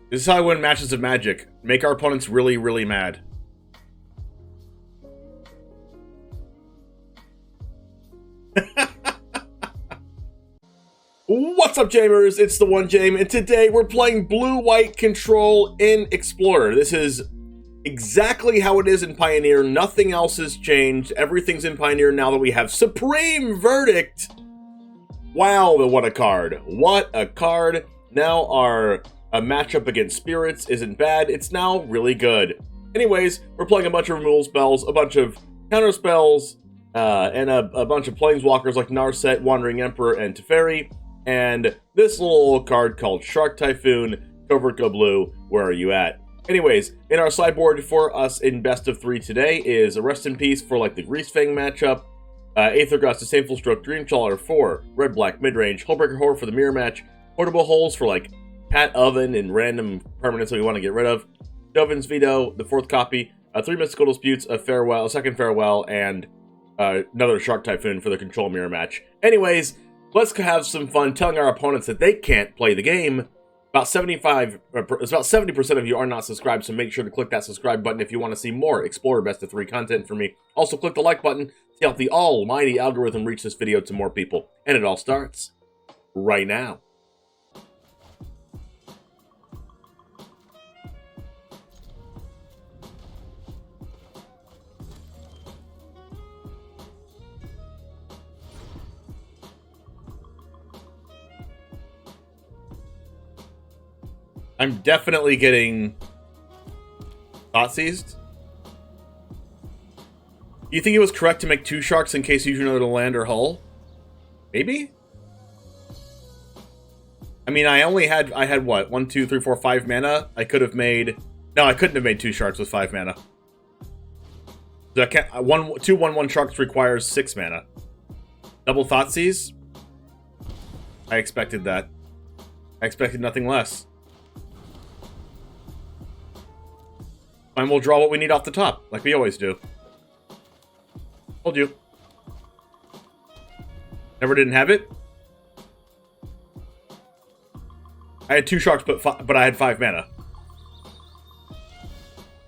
This is how I win matches of Magic. Make our opponents really, really mad. What's up, Jamers? It's the one Jame, and today we're playing Blue-White Control in Explorer. This is exactly how it is in Pioneer. Nothing else has changed. Everything's in Pioneer now that we have Supreme Verdict. Wow, what a card. What a card. Now our matchup against Spirits isn't bad. It's now really good. Anyways, we're playing a bunch of removal spells, a bunch of counter spells, and a bunch of planeswalkers like Narset, Wandering Emperor, and Teferi. And this little card called Shark Typhoon, Covert Go Blue, where are you at? Anyways, in our sideboard for us in best of 3 today is a Rest in Peace for like the Greasefang matchup, Aether Gust, Disdainful Stroke, Dreamcaller for Red-Black midrange, Hullbreaker Horror for the mirror match, Portable Holes for like Pat Oven and random permanents that we want to get rid of, Dovin's Veto, the 4th copy, 3 Mystical Disputes, a Farewell, a second Farewell, and another Shark Typhoon for the Control mirror match. Anyways, let's have some fun telling our opponents that they can't play the game. About 70% of you are not subscribed, so make sure to click that subscribe button if you want to see more Explorer Best of 3 content from me. Also, click the like button to help the almighty algorithm reach this video to more people. And it all starts right now. I'm definitely getting thought seized. You think it was correct to make 2 sharks in case you use another land or hull? Maybe? I mean, I had what? 1, 2, 3, 4, 5 mana? I could have made... No, I couldn't have made 2 sharks with 5 mana. So I can't... 2 1/1 sharks requires 6 mana. Double thought seize? I expected that. I expected nothing less. And we'll draw what we need off the top, like we always do. Told you. Never didn't have it. I had 2 sharks, but I had 5 mana.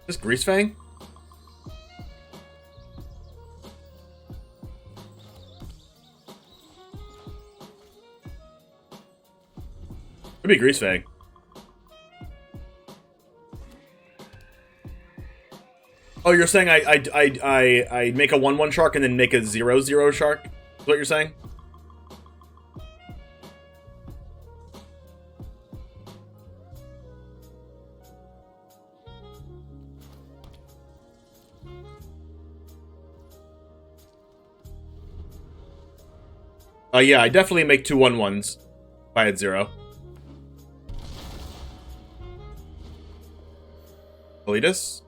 Is this Greasefang? Could be Greasefang. Oh, you're saying I make a 1/1 shark and then make a 0/0 shark? Is what you're saying? Yeah, I definitely make 2 1/1s if I had 0. Elitus?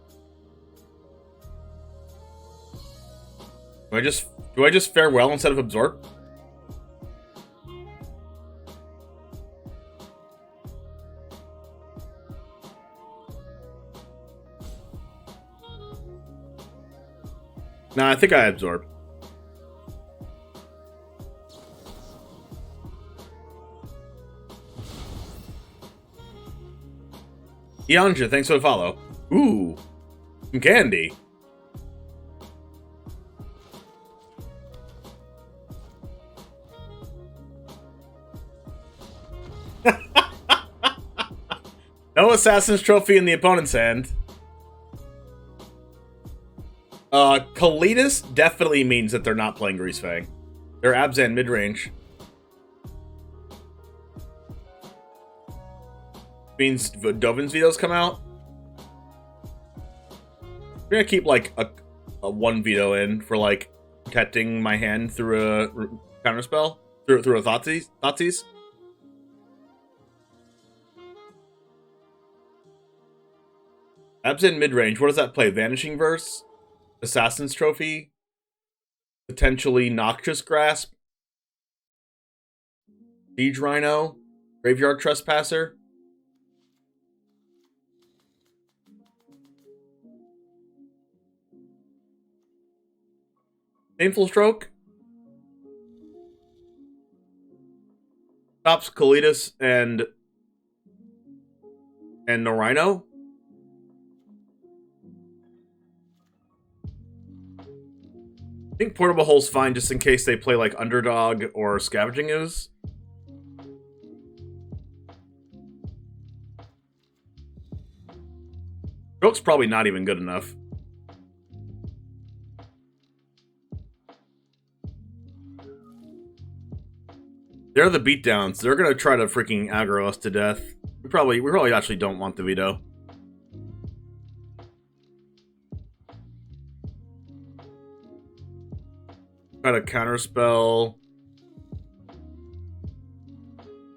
Do I just Farewell instead of Absorb? Nah, I think I Absorb. Eiganjo, thanks for the follow. Ooh, some candy. No Assassin's Trophy in the opponent's hand. Kalitas definitely means that they're not playing Greasefang. They're Abzan midrange. Means Dovin's Veto's come out. I'm gonna keep like a 1 veto in for like protecting my hand through a counterspell. Through a Thoughtseize. Abzan midrange, what does that play? Vanishing Verse? Assassin's Trophy? Potentially Noxious Grasp? Siege Rhino? Graveyard Trespasser? Painful Stroke? Stops Kalitas and And no Rhino? I think Portable Hull's fine just in case they play like Underdog or Scavenging Ooze. Stroke's probably not even good enough. They're the beatdowns. They're gonna try to freaking aggro us to death. We probably actually don't want the veto. Got a counterspell.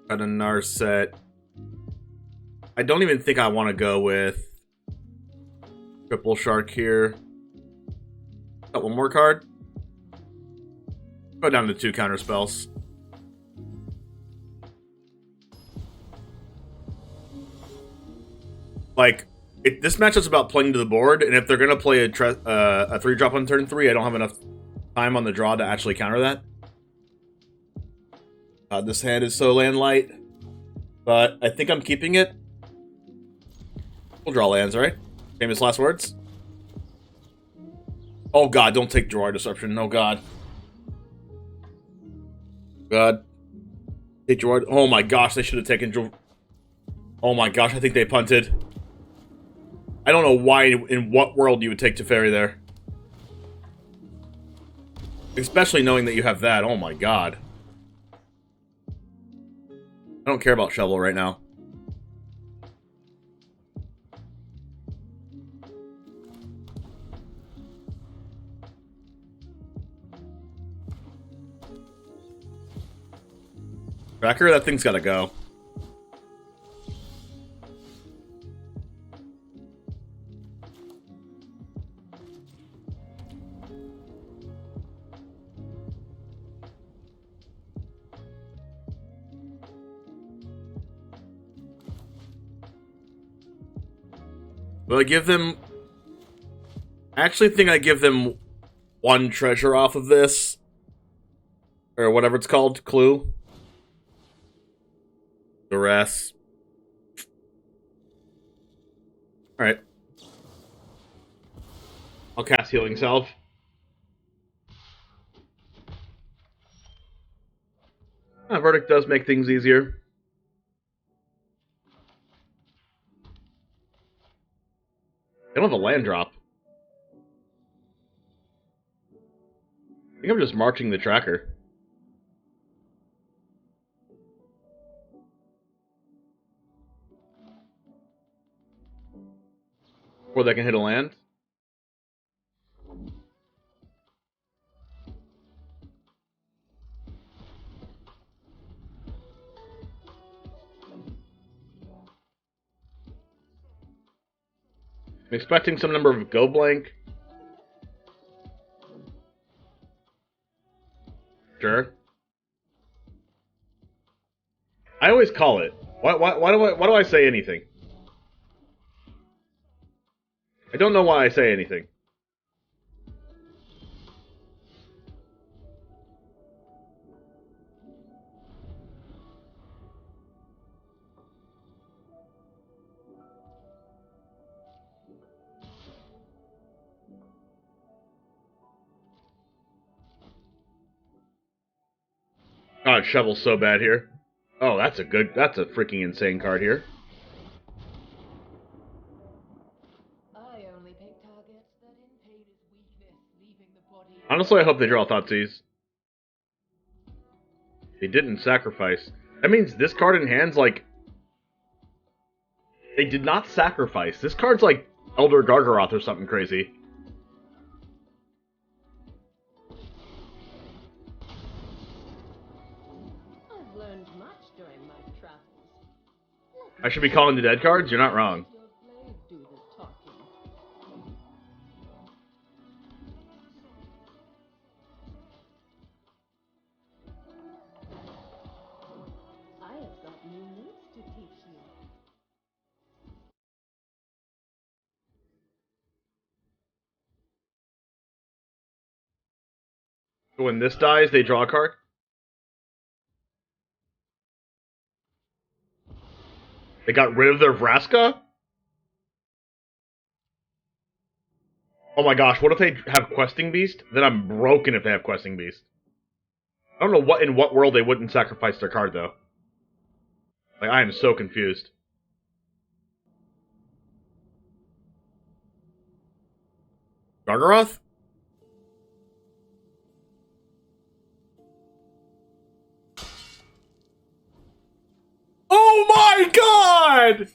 Got a Narset. I don't even think I want to go with Triple Shark here. Got one more card. Go down to 2 counterspells. Like, this matchup's about playing to the board, and if they're gonna play a 3-drop on turn 3, I don't have enough time on the draw to actually counter that. This hand is so land light, but I think I'm keeping it. We'll draw lands, right? Famous last words. Oh god, don't take Jwari Disruption. Oh god. God. Take Jwari. Oh my gosh, they should have taken Oh my gosh, I think they punted. I don't know why, in what world you would take Teferi there. Especially knowing that you have that. Oh my god. I don't care about Shovel right now. Tracker, that thing's gotta go. Will I give them... I actually think I give them 1 treasure off of this. Or whatever it's called. Clue. The rest. Alright. I'll cast Healing Salve. Verdict does make things easier. I don't have a land drop. I think I'm just marching the tracker. Before they can hit a land. I'm expecting some number of go blank. Sure. I always call it. Why do I say anything? I don't know why I say anything. God, Shovel's so bad here. Oh, that's a freaking insane card here. Honestly, I hope they draw Thoughtseize. They didn't sacrifice. That means this card in hand's like... They did not sacrifice. This card's like Elder Gargaroth or something crazy. I've learned much during my travels. I should be calling the dead cards? You're not wrong. When this dies, they draw a card? They got rid of their Vraska? Oh my gosh, what if they have Questing Beast? Then I'm broken if they have Questing Beast. I don't know in what world they wouldn't sacrifice their card, though. Like, I am so confused. Gargaroth? Oh my god!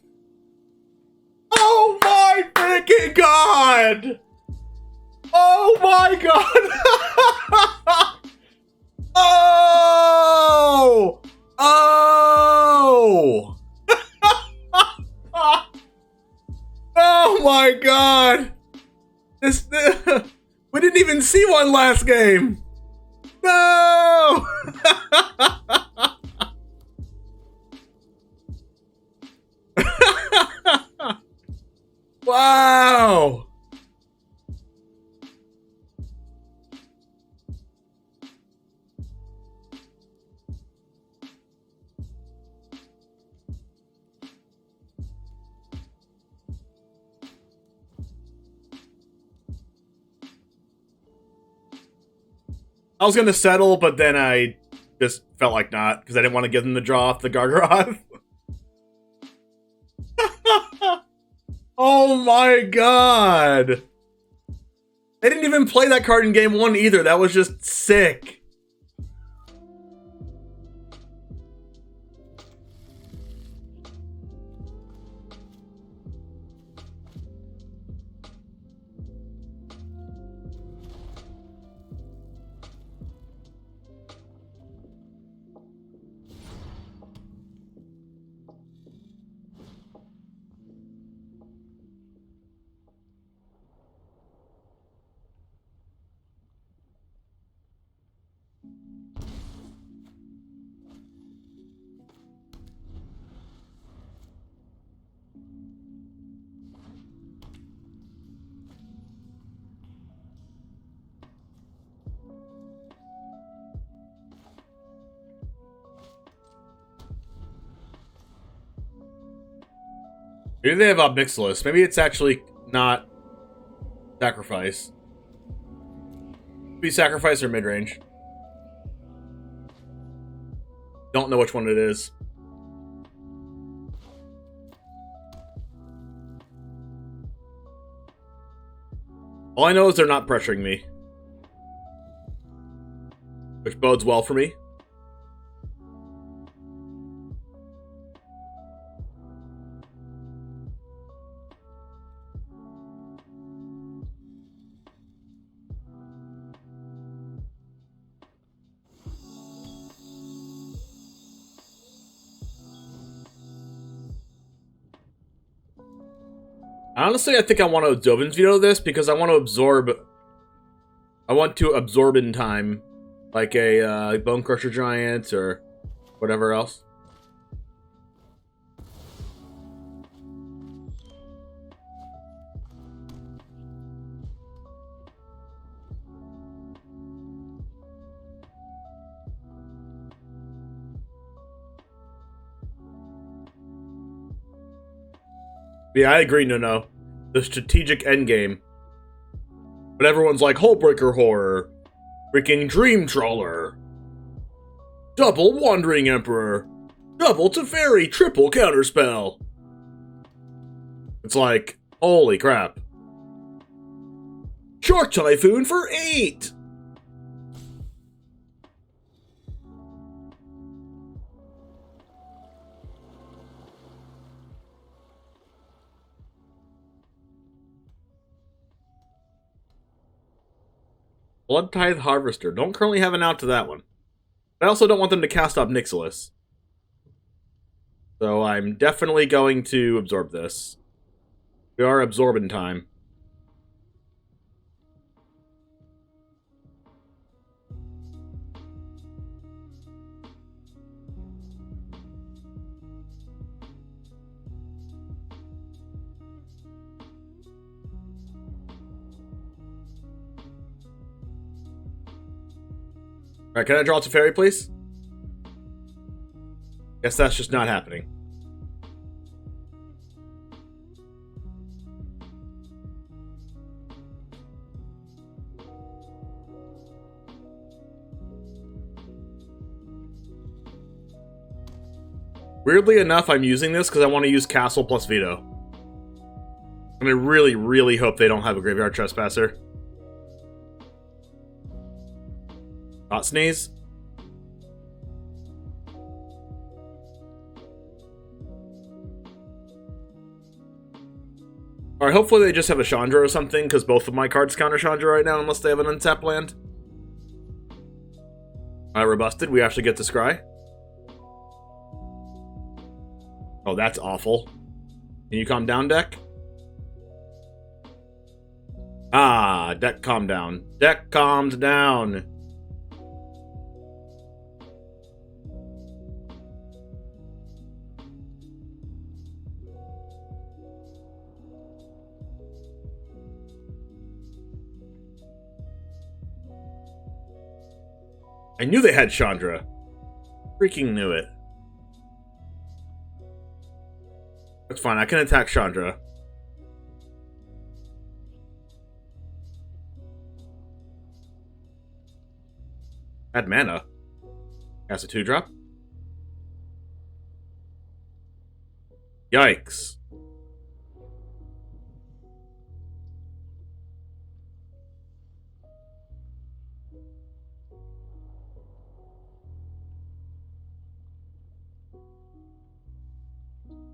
Oh my freaking god! Oh my god! Oh! Oh! Oh my god! We didn't even see one last game! No! Wow! I was gonna settle, but then I just felt like not, because I didn't want to give them the draw off the Gargaroth. Oh my god! They didn't even play that card in game 1 either, that was just sick. Maybe they have Obnixilis. Maybe it's actually not sacrifice. Be sacrifice or mid-range. Don't know which one it is. All I know is they're not pressuring me, which bodes well for me. Honestly, I think I want to Dovin's Veto this because I want to absorb. I want to absorb in time, like a Bone Crusher Giant or whatever else. Yeah, I agree, no. The strategic endgame. But everyone's like, Hullbreaker Horror, freaking Dream Trawler, double Wandering Emperor, double Teferi, triple Counterspell. It's like, holy crap. Shark Typhoon for 8! Blood Tithe Harvester. Don't currently have an out to that one. I also don't want them to cast Obnixilis. So I'm definitely going to absorb this. We are absorbing time. Alright, can I draw Teferi, please? Guess that's just not happening. Weirdly enough, I'm using this because I want to use Castle plus Veto. And I really, really hope they don't have a Graveyard Trespasser. Not sneeze. Alright, hopefully they just have a Chandra or something, because both of my cards counter Chandra right now, unless they have an untapped land. Alright, we're busted. We actually get to Scry. Oh, that's awful. Can you calm down, deck? Ah, deck calm down. Deck calmed down. I knew they had Chandra. Freaking knew it. That's fine, I can attack Chandra. Add mana. Cast a 2-drop. Yikes.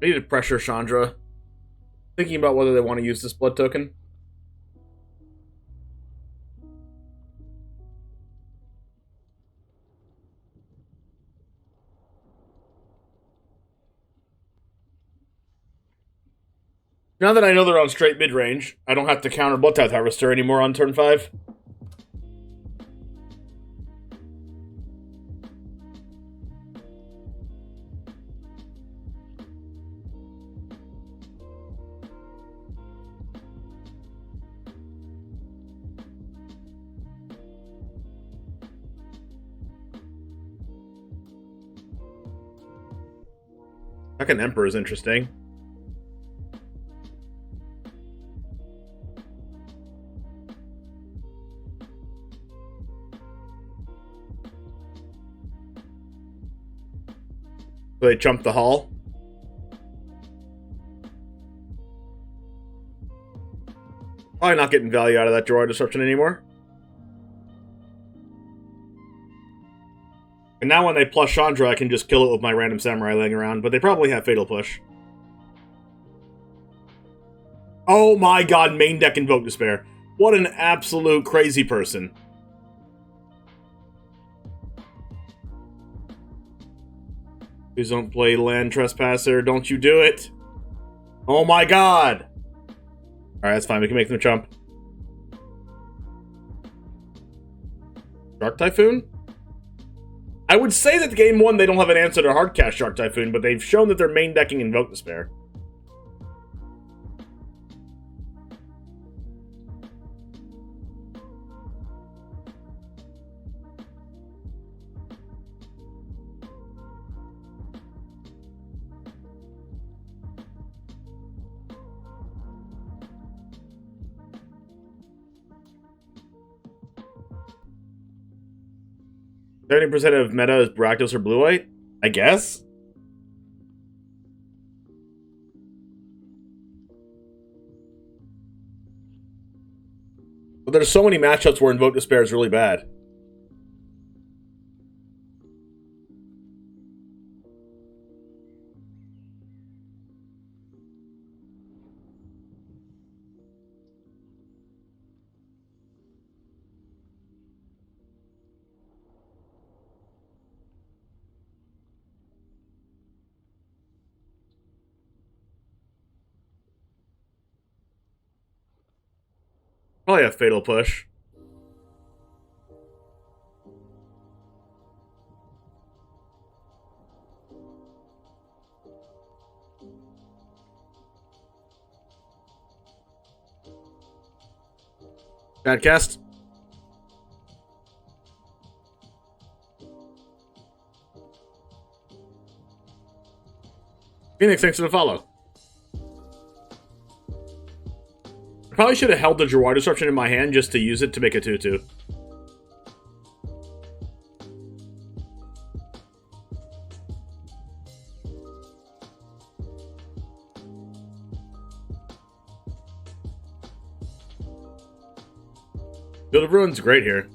I need to pressure Chandra. Thinking about whether they want to use this blood token. Now that I know they're on straight mid-range, I don't have to counter Bloodtithe Harvester anymore on turn 5. Second Emperor is interesting. So they jumped the hall. Probably not getting value out of that Jwari Disruption anymore. And now when they plus Chandra, I can just kill it with my random Samurai laying around, but they probably have Fatal Push. Oh my god, main deck Invoke Despair. What an absolute crazy person. Please don't play Land Trespasser, don't you do it. Oh my god! Alright, that's fine, we can make them jump. Shark Typhoon? I would say that game 1 they don't have an answer to hardcast Shark Typhoon, but they've shown that they're main decking Invoke Despair. %70% of meta is Rakdos or Blue-White? I guess? But there's so many matchups where Invoke Despair is really bad. Probably a Fatal Push. Bad cast. Phoenix, thanks for the follow. Probably should have held the Jwari Disruption in my hand just to use it to make a 2-2. Field of Ruin's great here.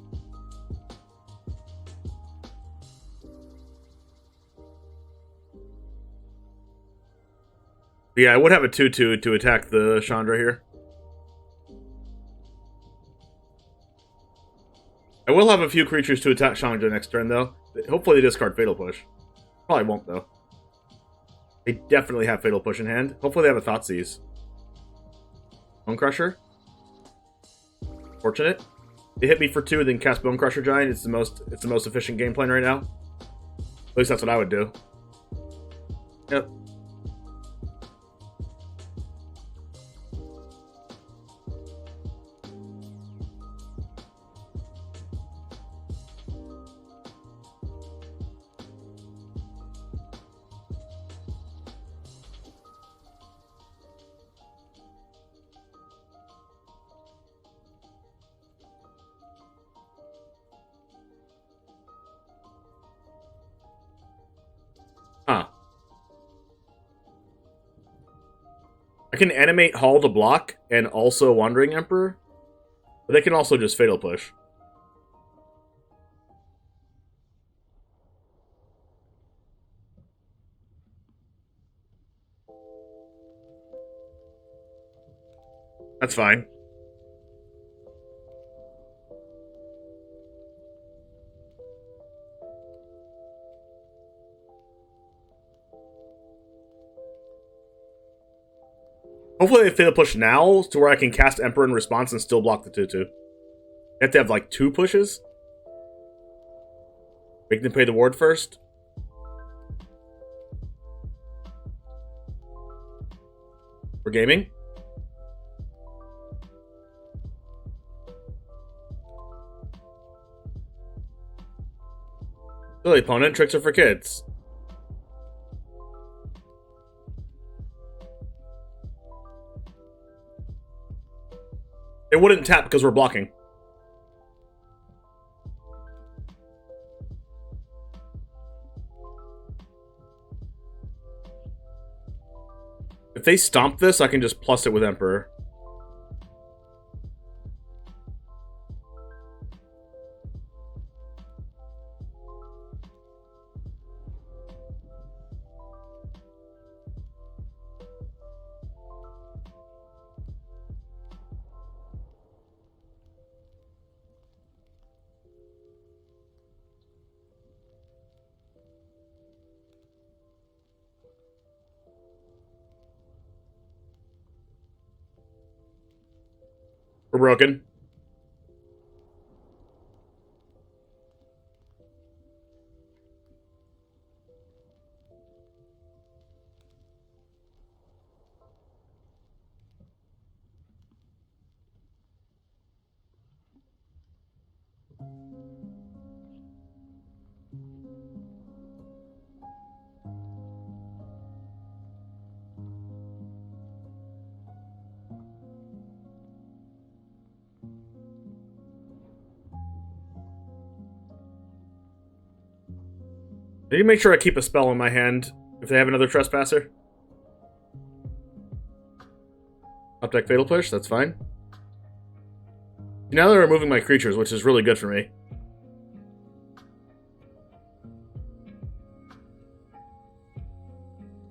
Yeah, I would have a 2/2 to attack the Chandra here. I will have a few creatures to attack Chandra next turn, though. Hopefully they discard Fatal Push. Probably won't, though. They definitely have Fatal Push in hand. Hopefully they have a Thoughtseize. Bone Crusher. Fortunate. They hit me for 2, then cast Bone Crusher Giant. It's the most efficient game plan right now. At least that's what I would do. Yep. Huh. I can animate Hall to block and also Wandering Emperor. But they can also just Fatal Push. That's fine. Hopefully they Fatal Push now to where I can cast Emperor in response and still block the 2/2. You have to have like 2 pushes. Make them pay the ward first. We're gaming. Silly opponent, tricks are for kids. It wouldn't tap because we're blocking. If they stomp this, I can just plus it with Emperor. We're broken. I need to make sure I keep a spell in my hand if they have another Trespasser. Updeck Fatal Push, that's fine. Now they're removing my creatures, which is really good for me.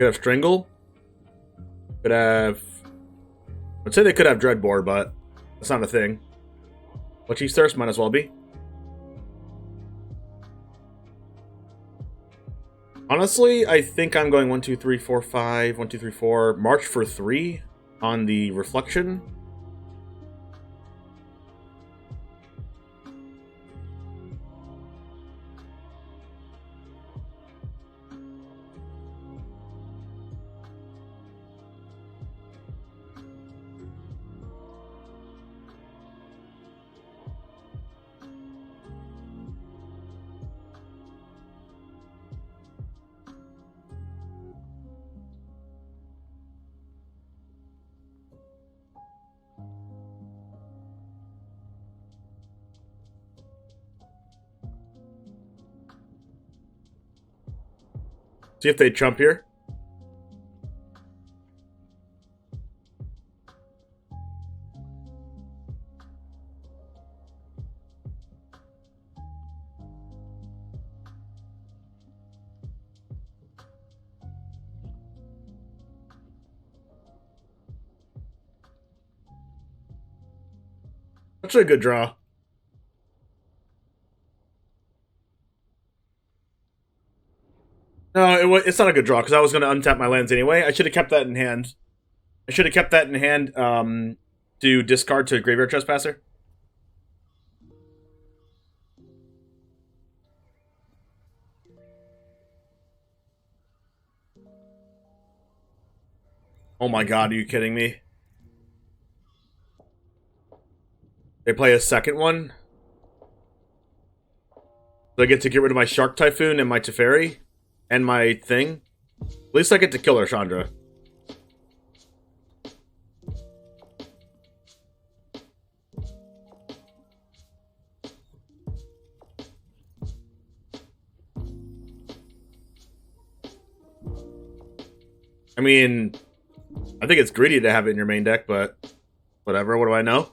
Could have Strangle. Could have... I'd say they could have Dreadbore, but that's not a thing. Whatchy's Thirst might as well be. Honestly, I think I'm going 1, 2, 3, 4, 5, 1, 2, 3, 4, March for 3 on the Reflection. See if they jump here. actually a good draw. No, it's not a good draw, because I was going to untap my lands anyway. I should have kept that in hand. I should have kept that in hand to discard to Graveyard Trespasser. Oh my god, are you kidding me? They play a second one? So I get to get rid of my Shark Typhoon and my Teferi? And my thing? At least I get to kill her, Chandra. I mean, I think it's greedy to have it in your main deck, but whatever, what do I know?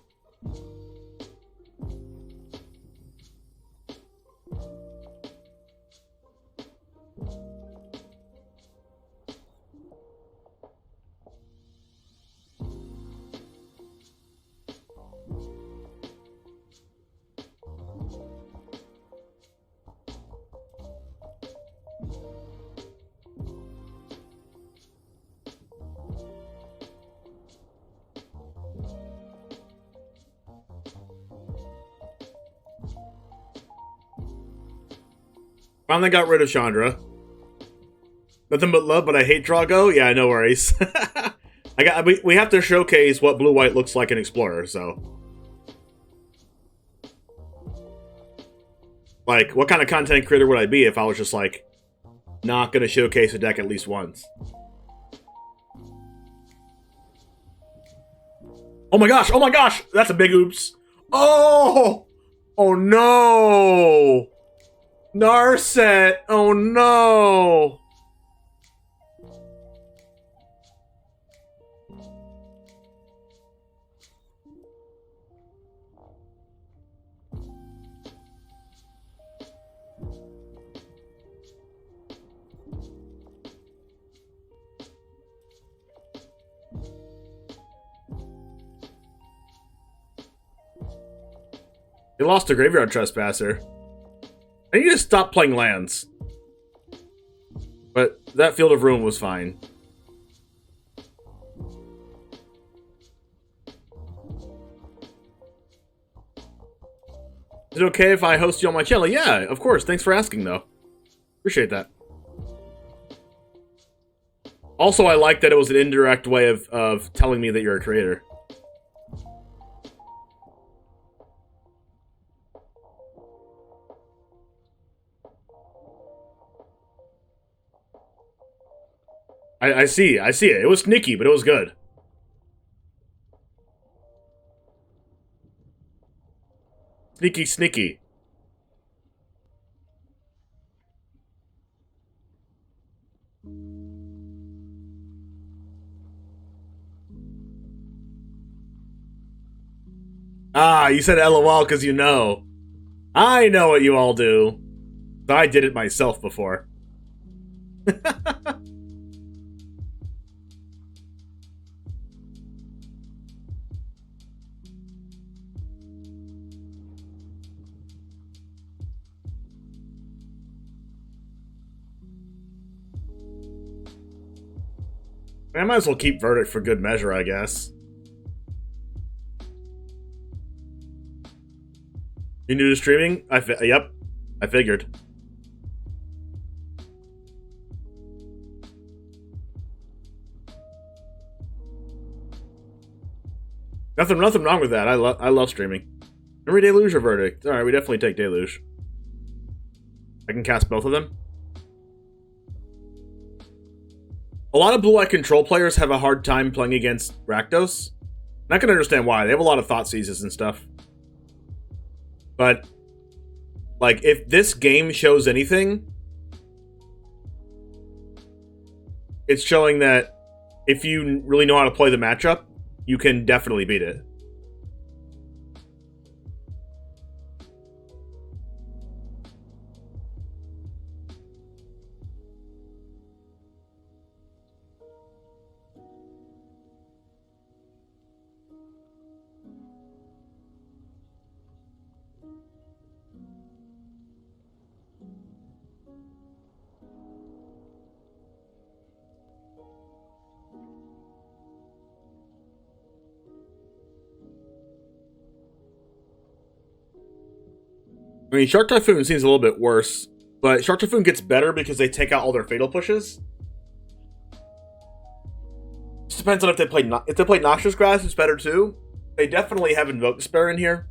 Finally got rid of Chandra. Nothing but love, but I hate Drago? Yeah, no worries. We have to showcase what blue-white looks like in Explorer, so... Like, what kind of content creator would I be if I was just, like, not gonna showcase a deck at least once? Oh my gosh! That's a big oops. Oh! Oh no! Narset! Oh no! They lost a Graveyard Trespasser. I need to stop playing lands. But that Field of Ruin was fine. Is it okay if I host you on my channel? Yeah, of course. Thanks for asking, though. Appreciate that. Also, I like that it was an indirect way of telling me that you're a creator. I see it. It was sneaky, but it was good. Sneaky, sneaky. Ah, you said LOL because you know. I know what you all do. I did it myself before. I might as well keep Verdict for good measure, I guess. You new to streaming? Yep, I figured. Nothing wrong with that. I love streaming. Memory Deluge or Verdict? Alright, we definitely take Deluge. I can cast both of them. A lot of blue-eye control players have a hard time playing against Rakdos. And I can understand why. They have a lot of thought seizes and stuff. But, like, if this game shows anything, it's showing that if you really know how to play the matchup, you can definitely beat it. I mean, Shark Typhoon seems a little bit worse, but Shark Typhoon gets better because they take out all their fatal pushes. Just depends on if they play Noxious Grass, it's better too. They definitely have Invoke Despair in here.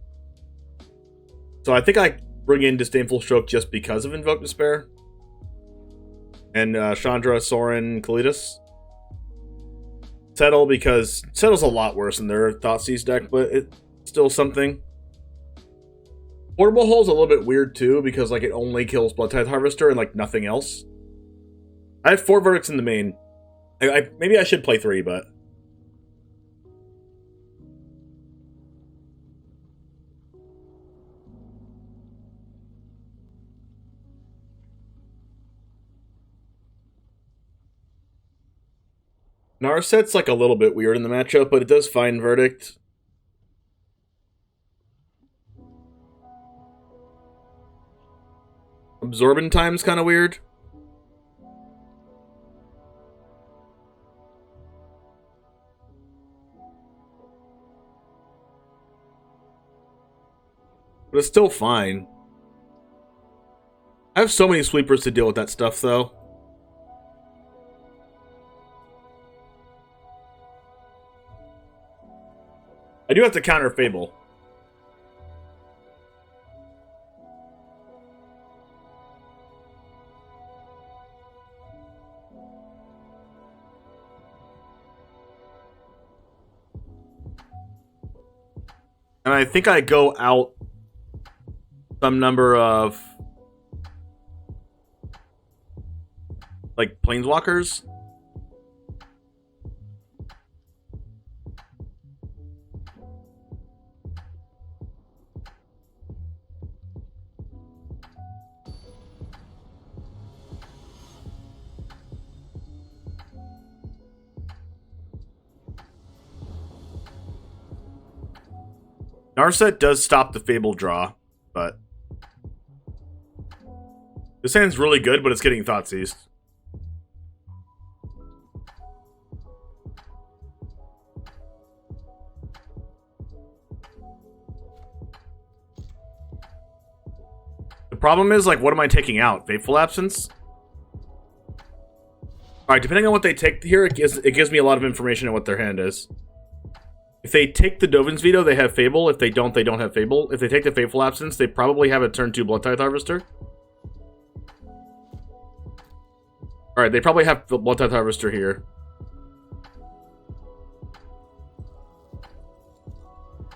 So I think I bring in Disdainful Stroke just because of Invoke Despair. And Chandra, Soaring, Kalidas. Settle, because Settle's a lot worse than their Thoughtseize deck, but it's still something. Portable Hull's a little bit weird too, because like it only kills Blood Tithe Harvester and like nothing else. I have 4 verdicts in the main. Maybe I should play 3, but... Narset's like a little bit weird in the matchup, but it does fine Verdict. Absorbent Time's kind of weird. But it's still fine. I have so many sweepers to deal with that stuff, though. I do have to counter Fable. And I think I go out some number of like Planeswalkers. Narset does stop the Fable draw, but this hand's really good, but it's getting Thoughtseized. The problem is, like, what am I taking out? Fateful Absence? Alright, depending on what they take here, it gives me a lot of information on what their hand is. If they take the Dovin's Veto, they have Fable. If they don't have Fable. If they take the Fateful Absence, they probably have a turn 2 Blood Tithe Harvester. Alright, they probably have the Blood Tithe Harvester here.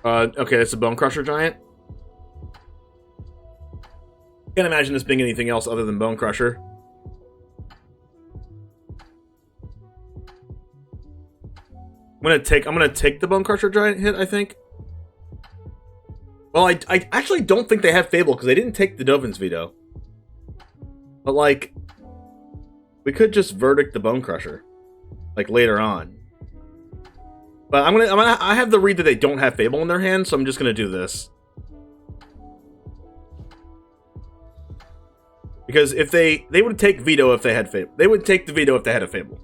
Okay, that's a Bone Crusher Giant. Can't imagine this being anything else other than Bone Crusher. I'm gonna take the Bone Crusher Giant hit, I think. Well, I actually don't think they have Fable, because they didn't take the Dovin's Veto. But, like, we could just Verdict the Bone Crusher, like, later on. But I have the read that they don't have Fable in their hand, so I'm just gonna do this. Because if they would take Veto if they had Fable. They would take the Veto if they had a Fable.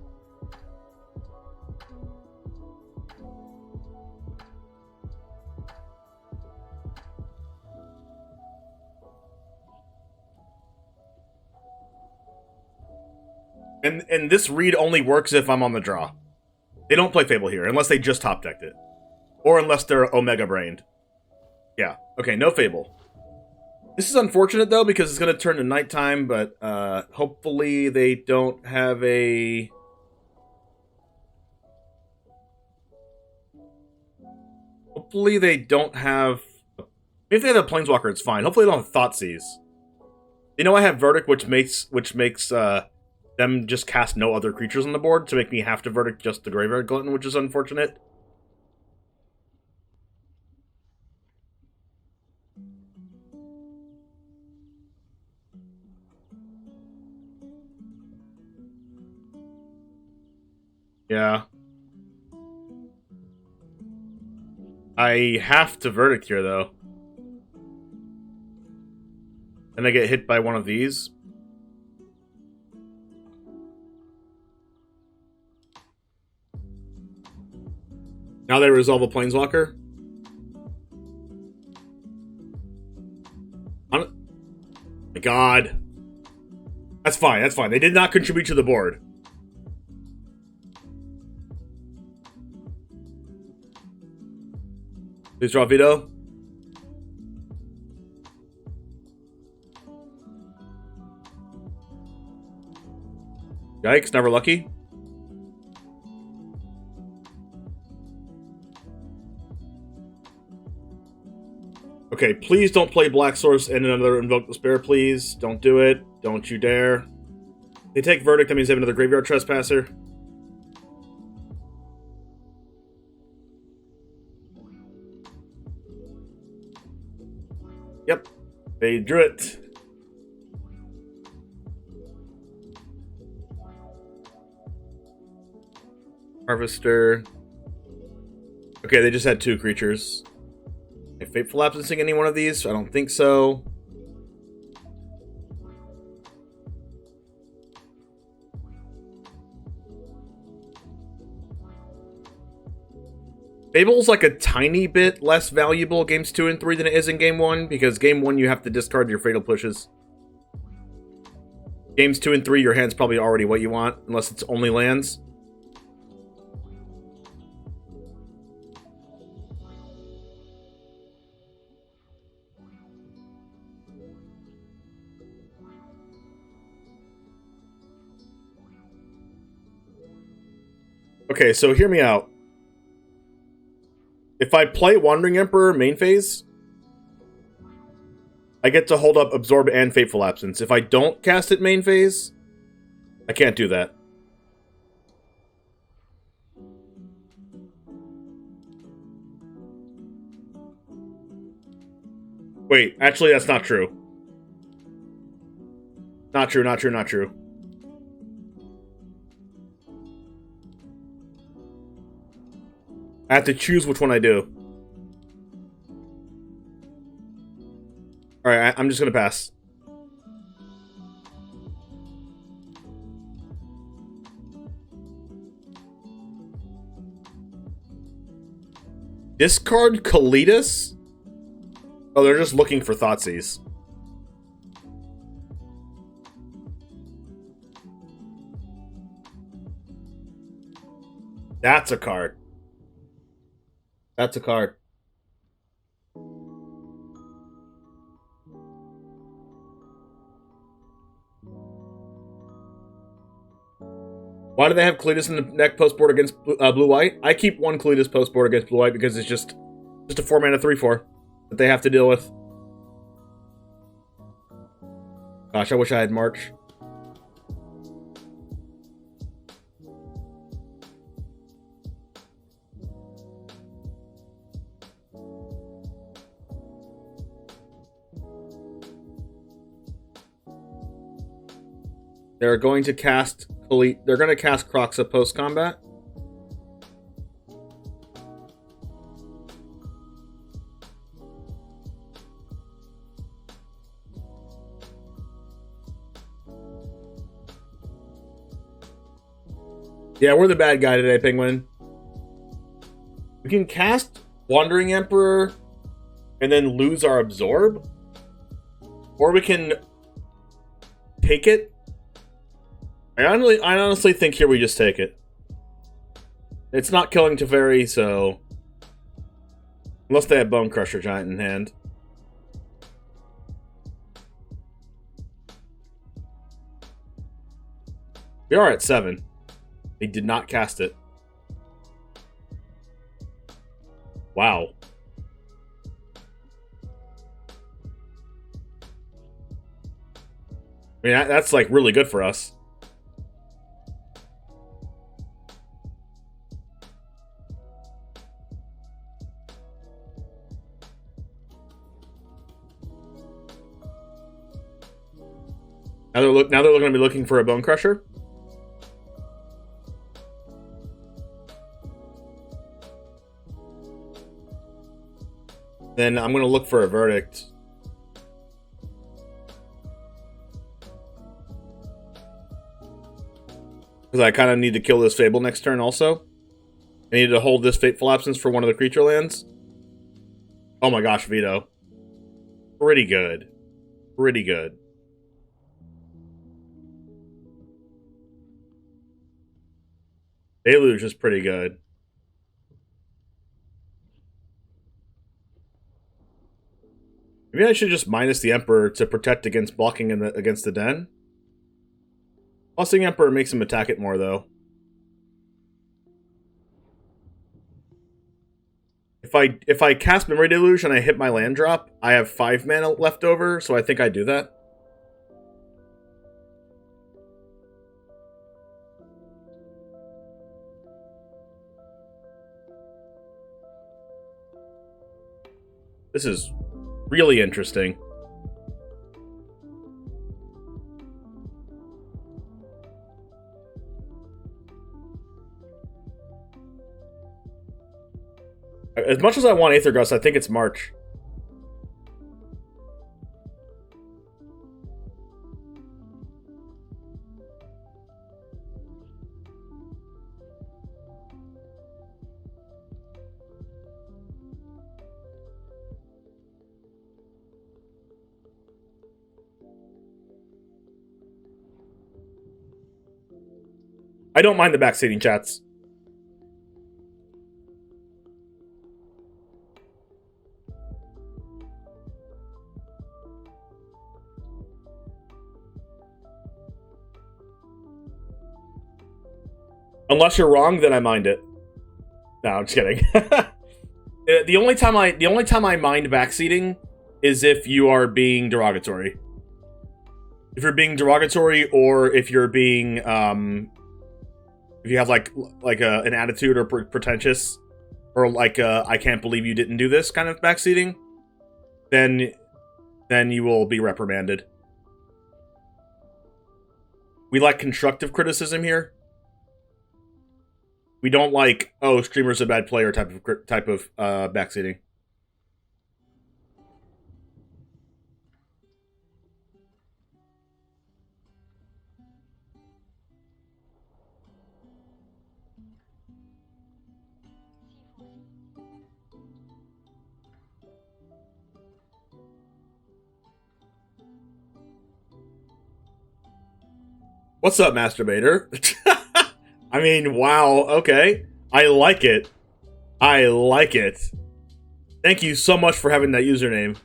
And this read only works if I'm on the draw. They don't play Fable here, unless they just top-decked it. Or unless they're Omega-brained. Yeah, okay, no Fable. This is unfortunate, though, because it's going to turn to nighttime, but hopefully they don't have a... Hopefully they don't have... If they have a Planeswalker, it's fine. Hopefully they don't have Thoughtseize. You know, I have Verdict, which makes them just cast no other creatures on the board to make me have to Verdict just the Graveyard Glutton, which is unfortunate. Yeah. I have to Verdict here, though. And I get hit by one of these. Now they resolve a Planeswalker. god. That's fine, that's fine. They did not contribute to the board. Please draw Veto. Yikes, never lucky. Okay, please don't play Black Source and another Invoke Despair, please. Don't do it. Don't you dare. They take Verdict, that means they have another Graveyard Trespasser. Yep, they drew it. Harvester. Okay, they just had 2 creatures. Fateful Absencing any one of these? I don't think so. Fable's like a tiny bit less valuable games 2 and 3 than it is in game 1, because game 1 you have to discard your Fatal Pushes. Games 2 and 3, your hand's probably already what you want, unless it's only lands. Okay, so hear me out. If I play Wandering Emperor main phase, I get to hold up Absorb and Fateful Absence. If I don't cast it main phase, I can't do that. Wait, actually that's not true. Not true, not true, not true. I have to choose which one I do. Alright, I'm just gonna pass. Discard Kalitas? Oh, they're just looking for Thoughtseize. That's a card. That's a card. Why do they have Kalitas in the deck post-board against blue-white? I keep one Kalitas post-board against blue-white because it's just a 4-mana 3/4 that they have to deal with. Gosh, I wish I had March. They're going to cast they're going to cast Kroxa post combat. Yeah, we're the bad guy today, Penguin. We can cast Wandering Emperor and then lose our Absorb. Or we can take it. I honestly think here we just take it. It's not killing Teferi, so... Unless they have Bone Crusher Giant in hand. We are at 7. They did not cast it. Wow. I mean, that's like really good for us. Now they're going to be looking for a Bone Crusher. Then I'm going to look for a Verdict. Because I kind of need to kill this Fable next turn also. I need to hold this Fateful Absence for one of the creature lands. Oh my gosh, Veto. Pretty good. Pretty good. Deluge is pretty good. Maybe I should just minus the Emperor to protect against blocking against the Den. Plusing Emperor makes him attack it more, though. If I cast Memory Deluge and I hit my land drop, I have 5 mana left over, so I think I do that. This is really interesting. As much as I want Aether Gust, I think it's March. I don't mind the backseating, chats. Unless you're wrong, then I mind it. No, I'm just kidding. The only time I mind backseating is if you are being derogatory. If you're being derogatory, or if you're being if you have like an attitude or pretentious, or like I can't believe you didn't do this kind of backseating, then you will be reprimanded. We like constructive criticism here. We don't like, oh, streamer's a bad player type of backseating. What's up, Masturbator? I mean, wow, okay. I like it. I like it. Thank you so much for having that username.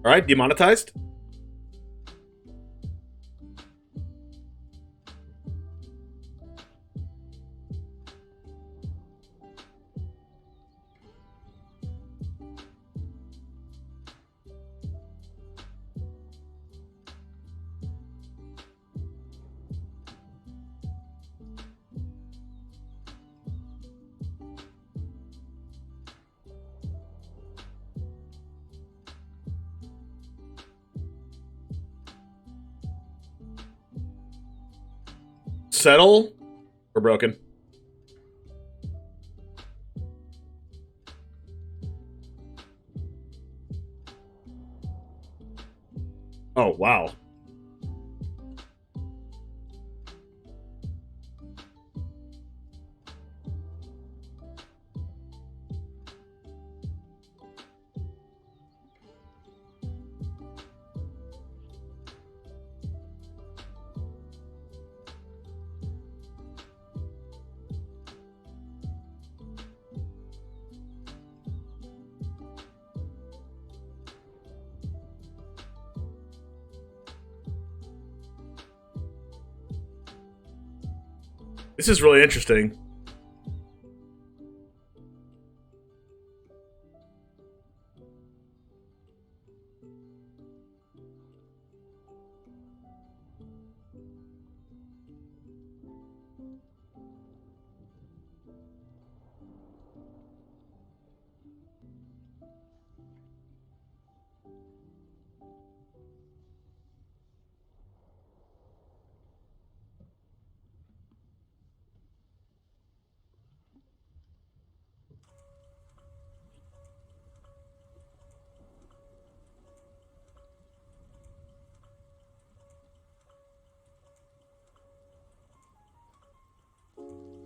Alright, demonetized? Settle or broken? Oh, wow. This is really interesting.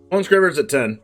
One Scriver's at 10.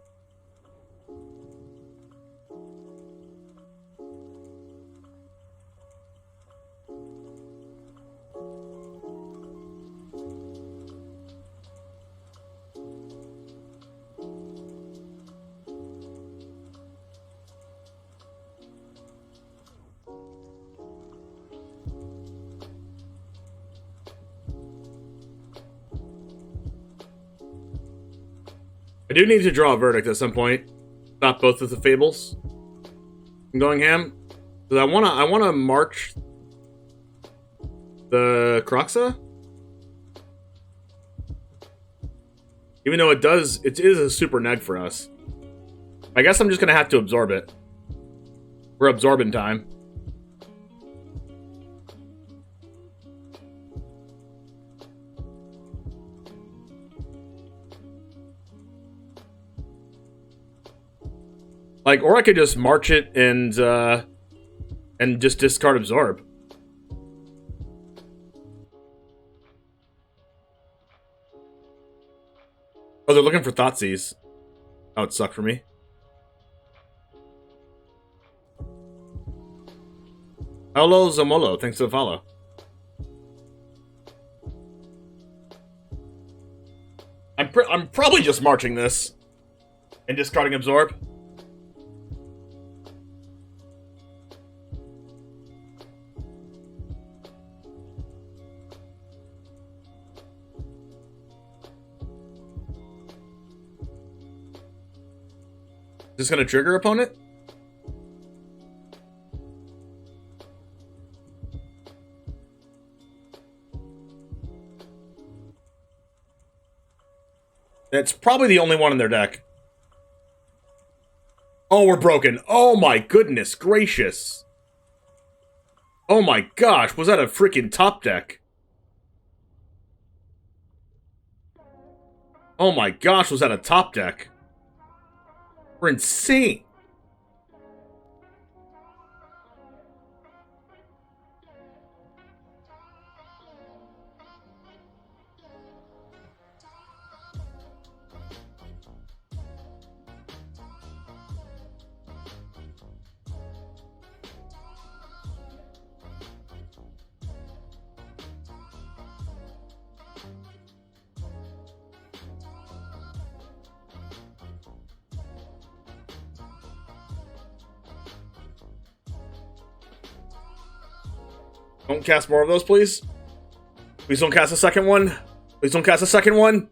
I do need to draw a verdict at some point. Stop both of the fables from going ham. Because I wanna march the Croxa. Even though it is a super neg for us. I guess I'm just gonna have to absorb it. We're absorbing time. Like, or I could just march it and just discard absorb. Oh, they're looking for Thoughtseize. That would suck for me. Hello, Zamolo. Thanks for the follow. I'm probably just marching this and discarding absorb. Is this gonna trigger opponent? It's probably the only one in their deck. Oh, we're broken. Oh my goodness gracious. Oh my gosh, was that a freaking top deck? Oh my gosh, was that a top deck? We're insane. Don't cast more of those, please. Please don't cast a second one. Please don't cast a second one.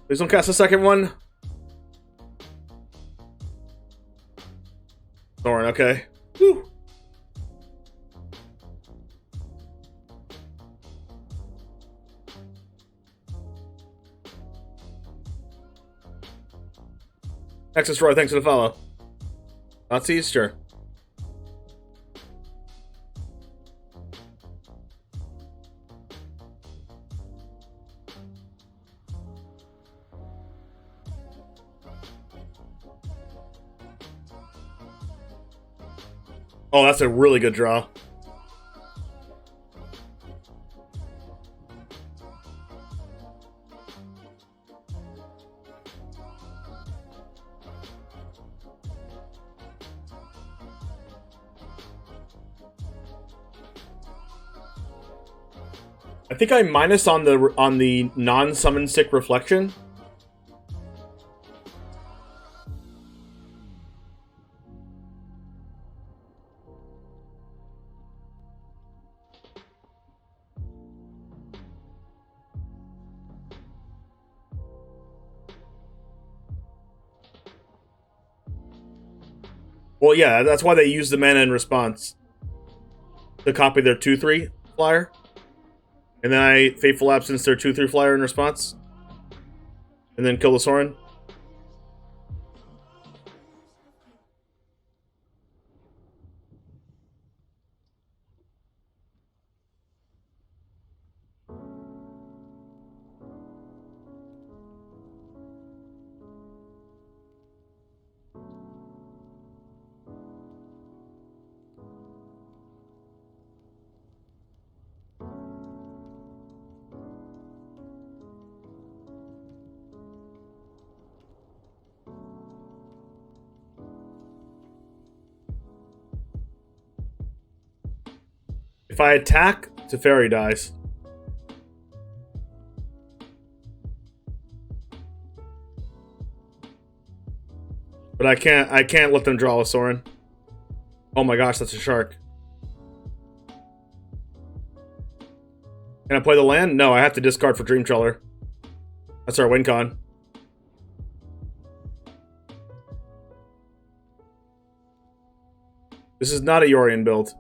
Please don't cast a second one. Soaring, okay. Whew. Nexus Roy, thanks for the follow. Thoughtseize, sure. Oh, that's a really good draw. I think I minus on the non-summon sick reflection. Well, yeah, that's why they use the mana in response to copy their 2/3 flyer. And then I Fateful Absence their 2/3 flyer in response. And then kill the Soaring. If I attack, Teferi dies. But I can't let them draw a Soaring. Oh my gosh, that's a shark. Can I play the land? No, I have to discard for Dream Trawler. That's our win con. This is not a Yorion build.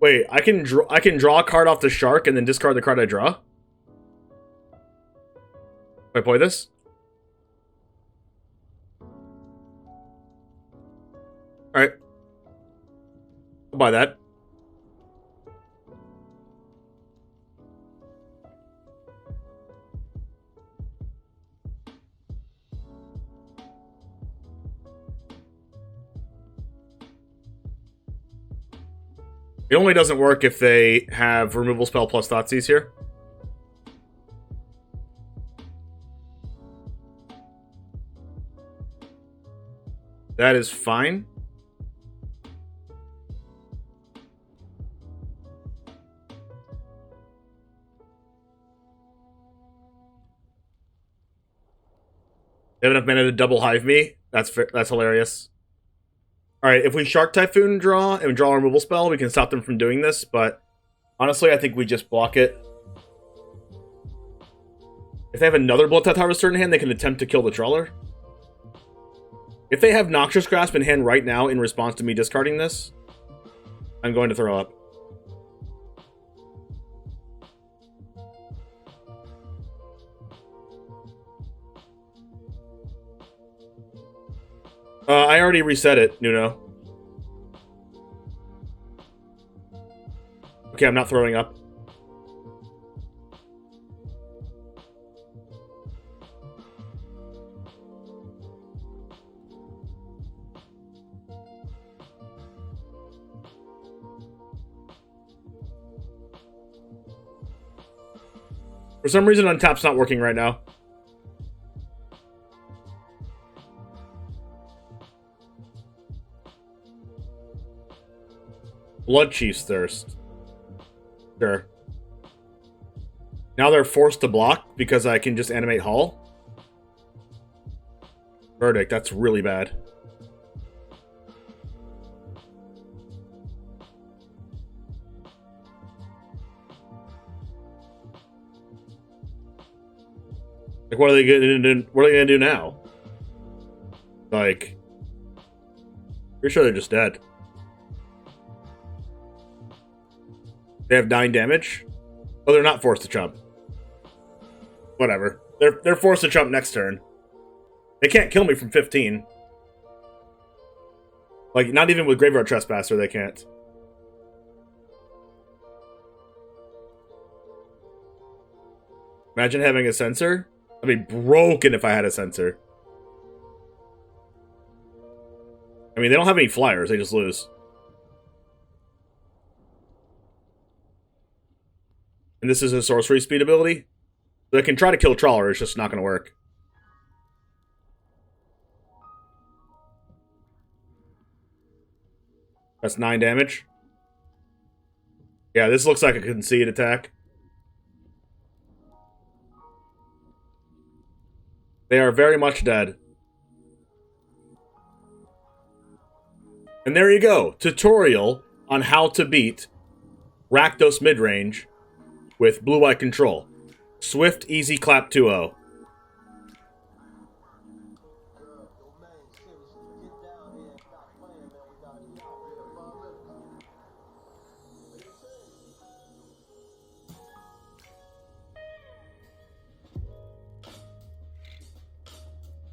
Wait, I can draw a card off the Shark and then discard the card I draw? Can I play this? Alright. I'll buy that. It only doesn't work if they have removal spell plus Thoughtseize here. That is fine. They have enough mana to double hive me. That's hilarious. Alright, if we Shark Typhoon draw and draw a removal spell, we can stop them from doing this, but honestly, I think we just block it. If they have another Blood Tithe Harvester in hand, they can attempt to kill the Trawler. If they have Noxious Grasp in hand right now in response to me discarding this, I'm going to throw up. I already reset it, Nuno. Okay, I'm not throwing up. For some reason, Untap's not working right now. Blood Chief's Thirst. Sure. Now they're forced to block because I can just animate Hall. Verdict, that's really bad. Like, what are they gonna do now? Like, pretty sure they're just dead. They have 9 damage. Oh, they're not forced to chump. Whatever. They're forced to chump next turn. They can't kill me from 15. Like, not even with Graveyard Trespasser, they can't. Imagine having a sensor. I'd be broken if I had a sensor. I mean, they don't have any flyers. They just lose. And this is a sorcery speed ability. So they can try to kill Trawler. It's just not going to work. That's 9 damage. Yeah, this looks like a concede attack. They are very much dead. And there you go. Tutorial on how to beat Rakdos midrange with blue-white control. Swift, easy, clap 2-0.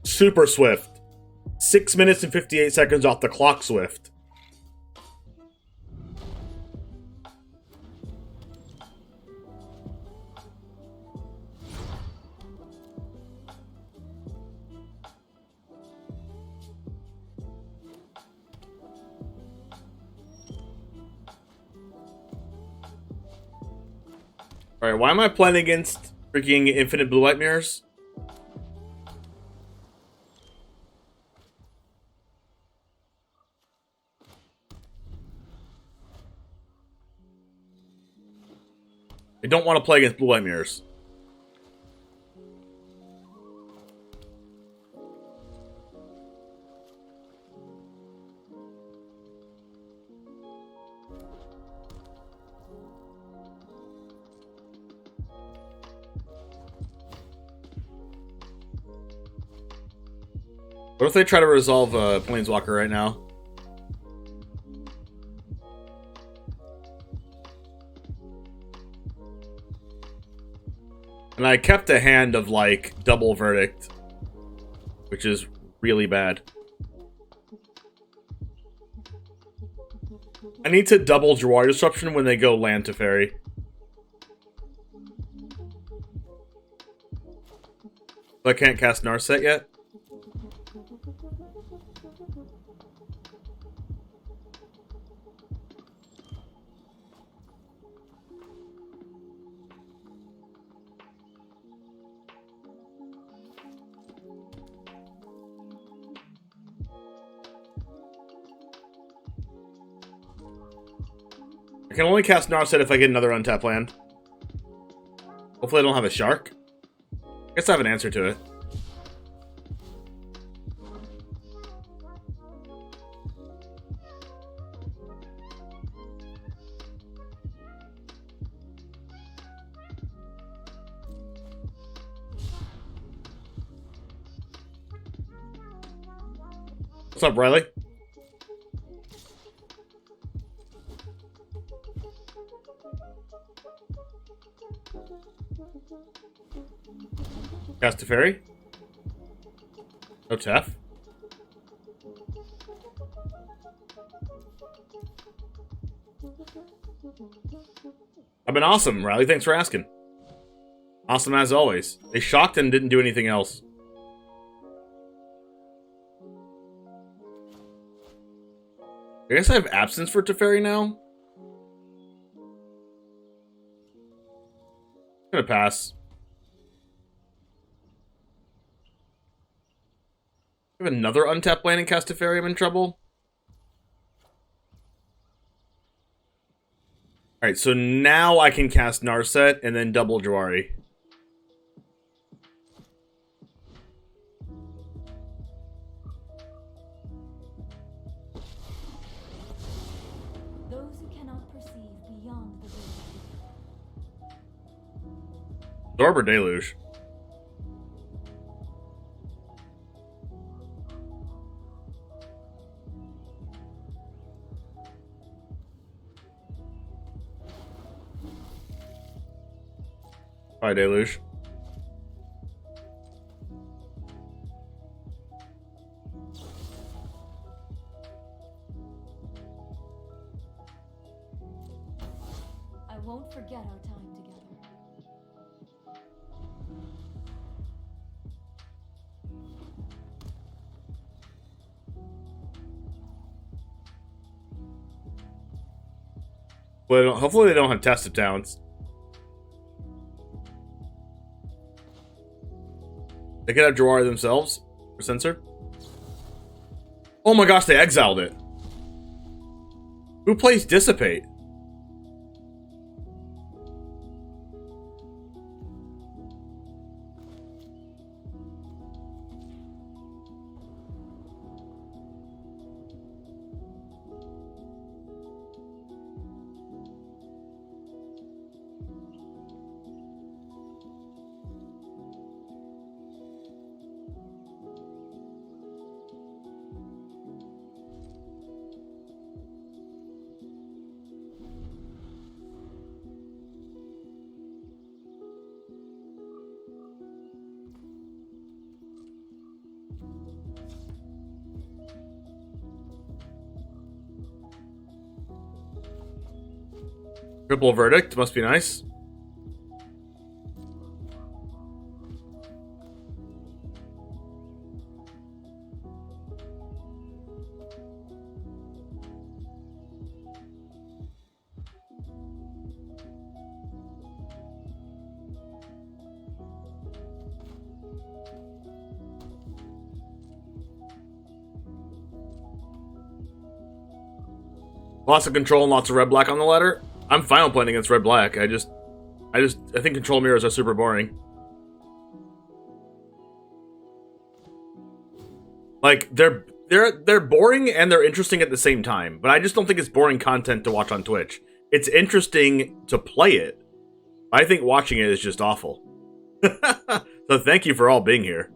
Super swift. 6 minutes and 58 seconds off the clock swift. Alright, why am I playing against freaking infinite blue light mirrors? I don't want to play against blue light mirrors. What if they try to resolve Planeswalker right now? And I kept a hand of, like, double verdict, which is really bad. I need to double Jwari Disruption when they go land Teferi. I can't cast Narset yet. I can only cast Narset if I get another untapped land. Hopefully I don't have a shark. I guess I have an answer to it. What's up, Riley? Cast Teferi? No Tef? I've been awesome, Riley. Thanks for asking. Awesome as always. They shocked and didn't do anything else. I guess I have Absence for Teferi now? I'm gonna pass. I have another untapped land in cast Teferi, I'm in trouble. Alright, so now I can cast Narset and then double Jwari. Those who cannot perceive beyond the veil. Absorb or Deluge? Probably Deluge. I won't forget our time together. Well, hopefully they don't have Test of Talents. They could have Jwari themselves for censor. Oh my gosh, they exiled it. Who plays Dissipate? Triple verdict, must be nice. Lots of control and lots of red-black on the ladder. I'm fine with playing against red-black. I think control mirrors are super boring. Like, they're boring and they're interesting at the same time, but I just don't think it's boring content to watch on Twitch. It's interesting to play it. I think watching it is just awful. So thank you for all being here.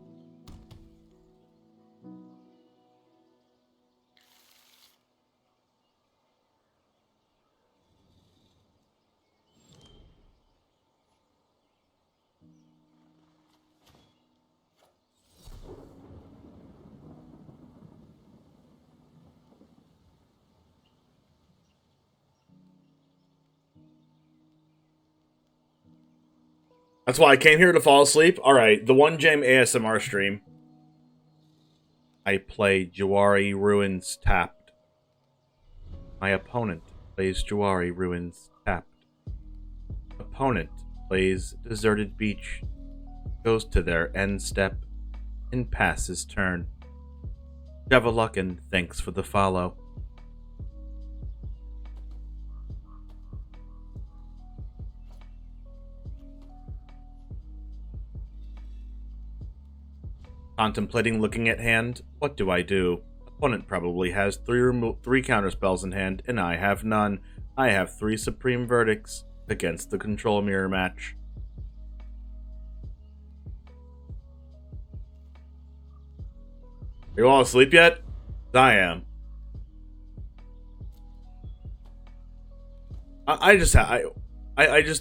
That's why I came here to fall asleep. Alright, the One Jam ASMR stream. I play Jwari Ruins tapped. My opponent plays Jwari Ruins tapped. Opponent plays Deserted Beach. Goes to their end step and passes turn. Javaluckin, thanks for the follow. Contemplating looking at hand, what do I do? Opponent probably has three counterspells in hand, and I have none. I have 3 Supreme Verdicts against the Control Mirror match. Are you all asleep yet? I am. I just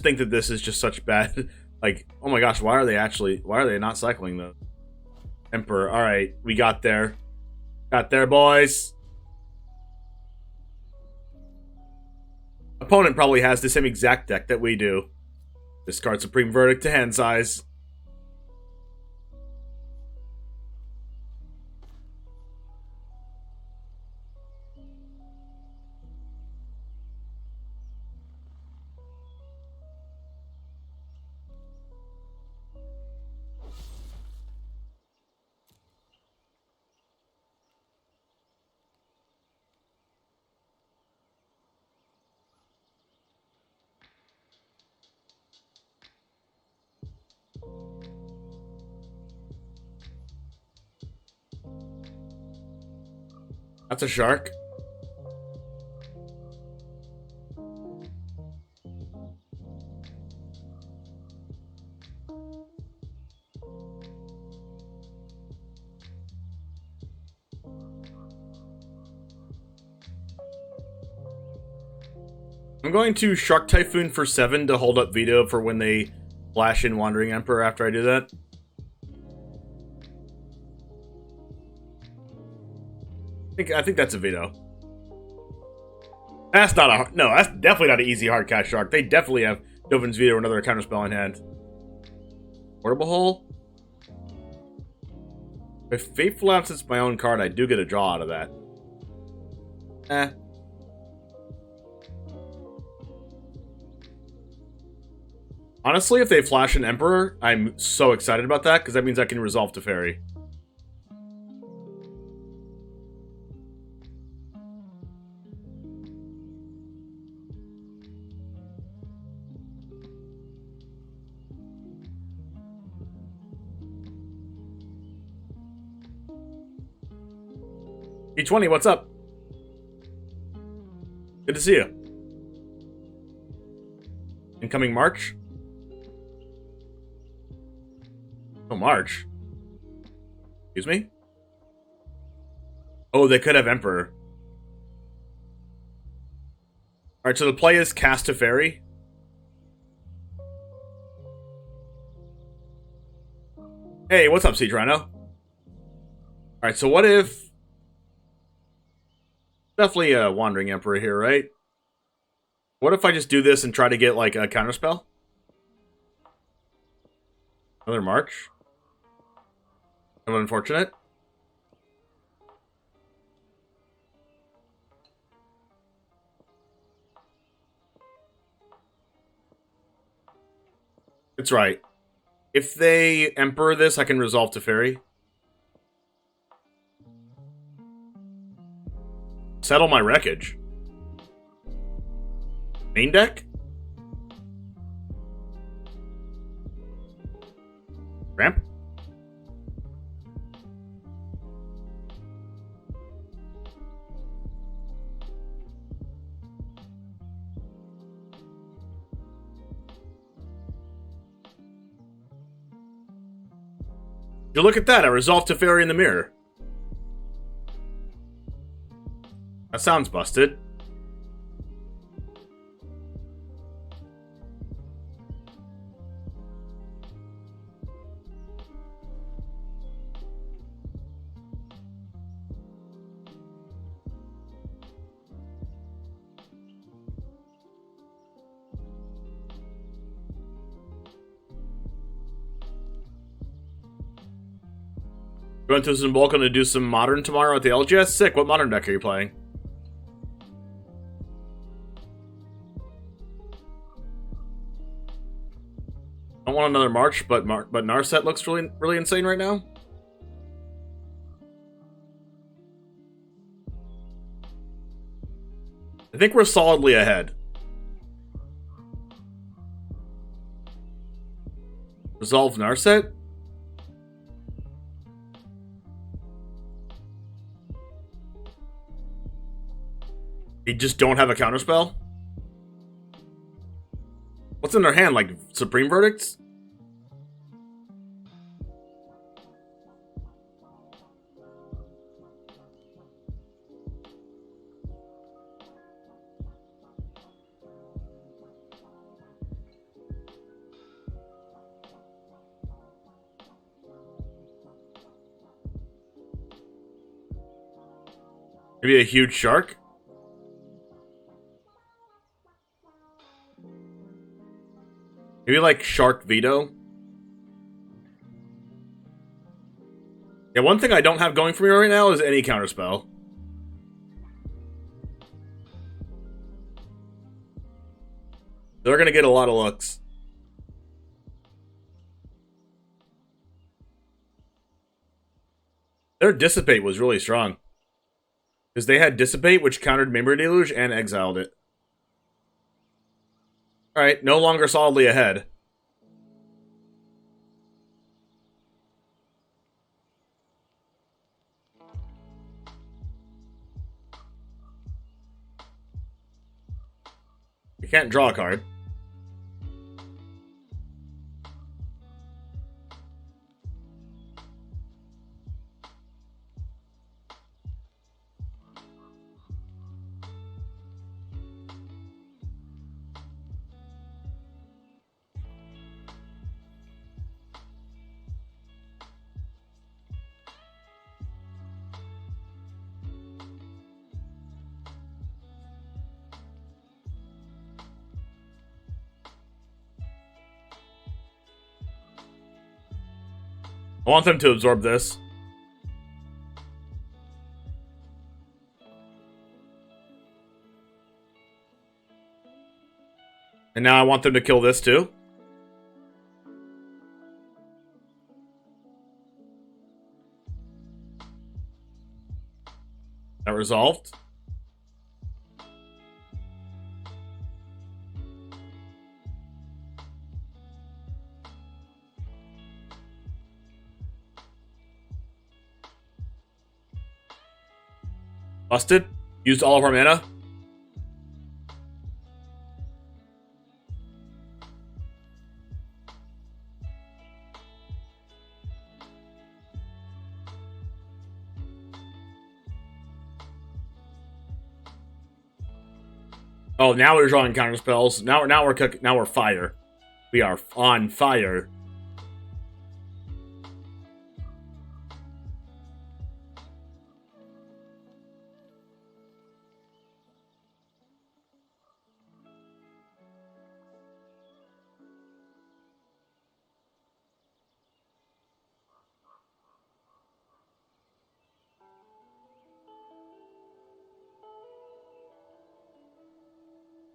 think that this is just such bad. Like, oh my gosh, why are they not cycling the Emperor? All right, we got there. Got there, boys. Opponent probably has the same exact deck that we do. Discard Supreme Verdict to hand size. That's a shark. I'm going to Shark Typhoon for 7 to hold up Veto for when they flash in Wandering Emperor after I do that. I think that's a Veto. That's not a... No, that's definitely not an easy hard cast Shark. They definitely have Dovin's Veto or another counterspell in hand. Portable Hole? If Fateful Absence is my own card, I do get a draw out of that. Eh. Honestly, if they flash an Emperor, I'm so excited about that, because that means I can resolve Teferi. E20, what's up? Good to see you. Incoming March? Oh, March. Excuse me? Oh, they could have Emperor. Alright, so the play is cast Teferi. Hey, what's up, Siege Rhino? Alright, so what if... Definitely a Wandering Emperor here, right? What if I just do this and try to get, like, a counterspell? Another March? Unfortunate. It's right. If they Emperor this, I can resolve Teferi. Settle my wreckage. Main deck? Ramp? You look at that, I resolved Teferi in the mirror. That sounds busted. You went to some bulk to do some modern tomorrow at the LGS? Sick. What modern deck are you playing? I don't want another March, but Narset looks really insane right now. I think we're solidly ahead. Resolve Narset? You just don't have a counterspell? What's in their hand? Like Supreme Verdicts? Maybe a huge shark? Maybe like Shark Veto? Yeah, one thing I don't have going for me right now is any counterspell. They're gonna get a lot of looks. Their Dissipate was really strong. Because they had Dissipate, which countered Memory Deluge and exiled it. Alright, no longer solidly ahead. You can't draw a card. I want them to absorb this. And now I want them to kill this too. That resolved. Busted. Used all of our mana. Oh, now we're drawing counter spells. Now we're cooking. Now we're fire. We are on fire.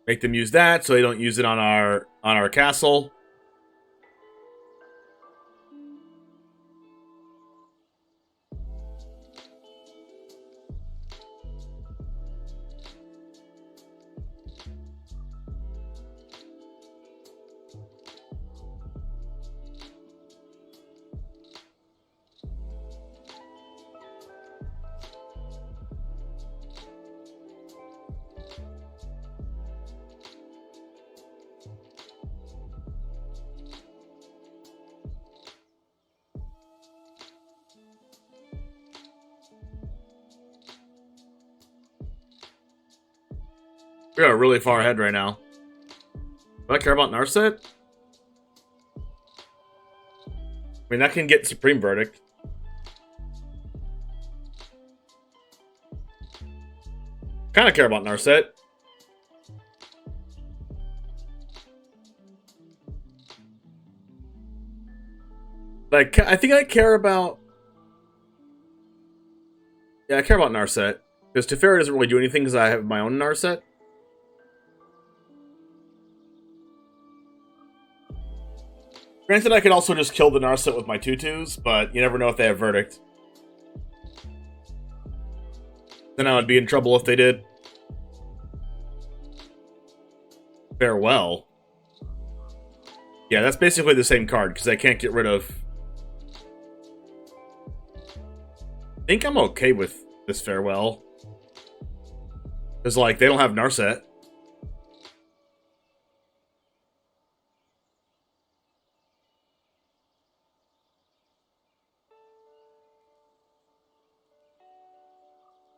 Make them use that so they don't use it on our castle. We are really far ahead right now. Do I care about Narset? I mean, that can get Supreme Verdict. Kind of care about Narset. Like, I think I care about Yeah, I care about Narset. Because Teferi doesn't really do anything because I have my own Narset. Granted, I could also just kill the Narset with my 2/2s, but you never know if they have Verdict. Then I would be in trouble if they did. Farewell. Yeah, that's basically the same card, because I can't get rid of... I think I'm okay with this Farewell. Because, like, they don't have Narset.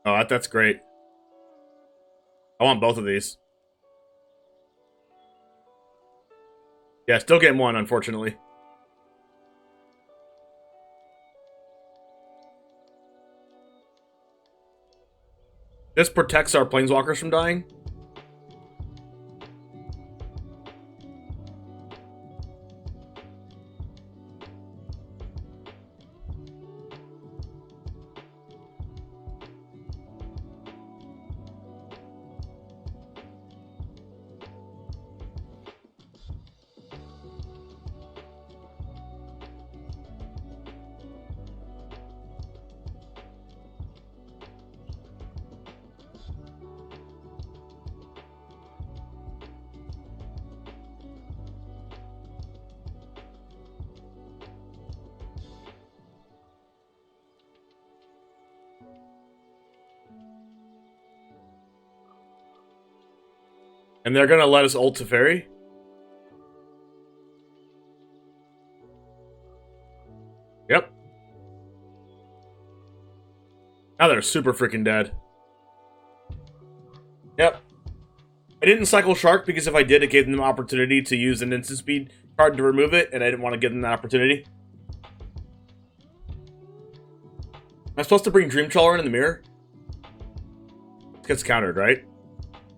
Oh, that's great. I want both of these. Yeah, still getting one, unfortunately. This protects our Planeswalkers from dying. And they're gonna let us ult Teferi? Yep. Now they're super freaking dead. Yep. I didn't cycle Shark because if I did, it gave them the opportunity to use an instant speed card to remove it, and I didn't want to give them that opportunity. Am I supposed to bring Dreamcrawler in the mirror? It gets countered, right?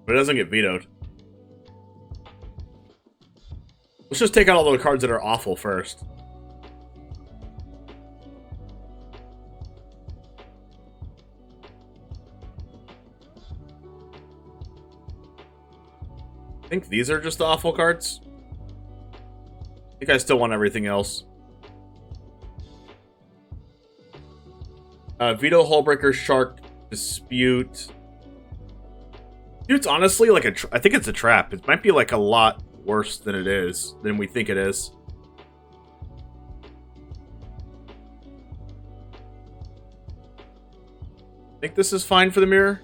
But it doesn't get vetoed. Let's just take out all the cards that are awful first. I think these are just the awful cards. I think I still want everything else. Veto, Hullbreaker, Shark, Dispute. Dispute's honestly like I think it's a trap. It might be like a lot worse than it is, than we think it is. I think this is fine for the mirror.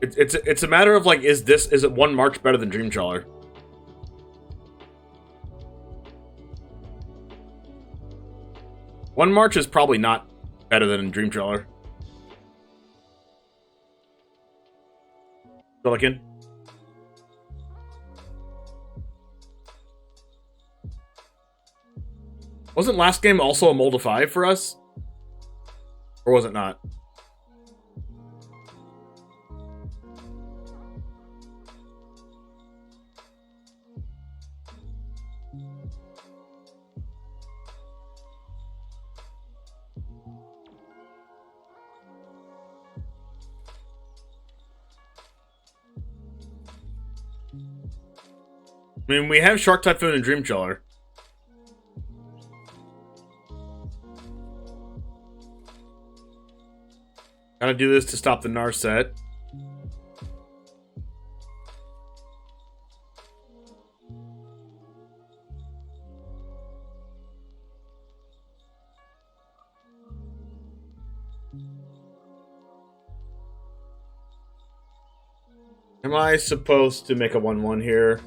It's a matter of like, is it one March better than Dreamcrawler? One March is probably not better than Dreamcrawler. Silicon. Wasn't last game also a mold of 5 for us? Or was it not? I mean, we have Shark Typhoon and Dreamcrawler. Gotta do this to stop the Narset. Am I supposed to make a 1/1 here?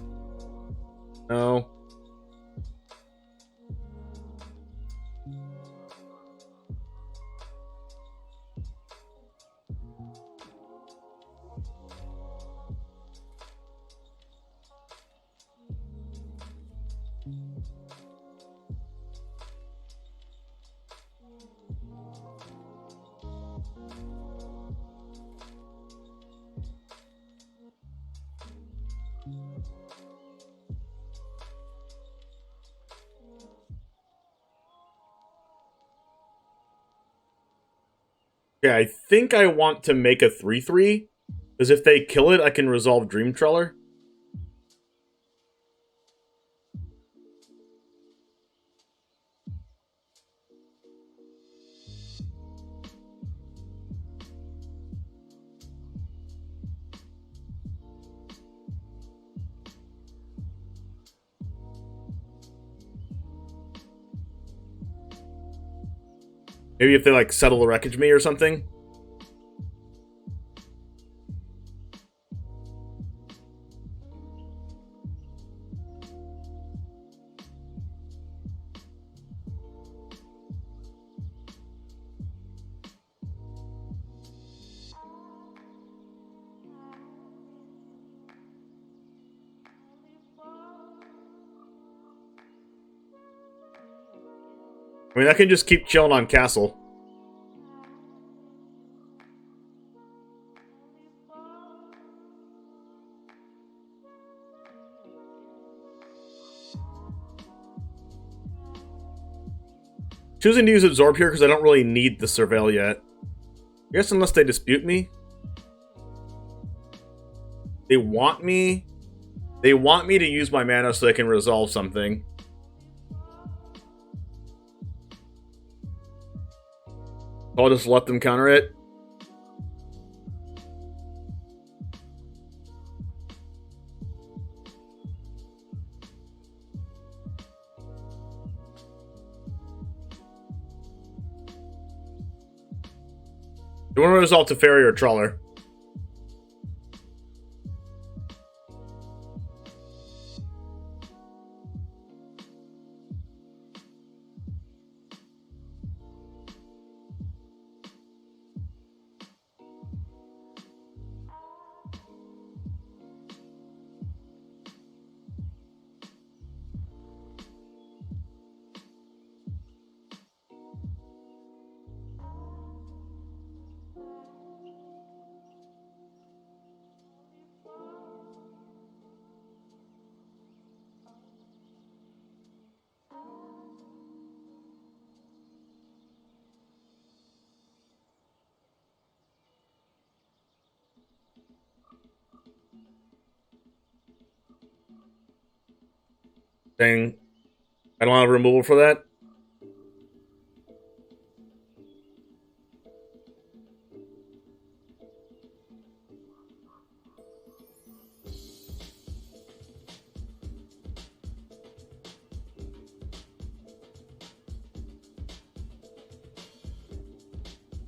No. Yeah, I think I want to make a 3/3, because if they kill it, I can resolve Dream Treller. Maybe if they, like, settle the wreckage me or something. I mean, I can just keep chilling on Castle. Choosing to use Absorb here because I don't really need the Surveil yet. I guess unless they dispute me. They want me to use my mana so they can resolve something. I'll just let them counter it. Do you want to resolve Teferi or Trawler? Dang. I don't have removal for that.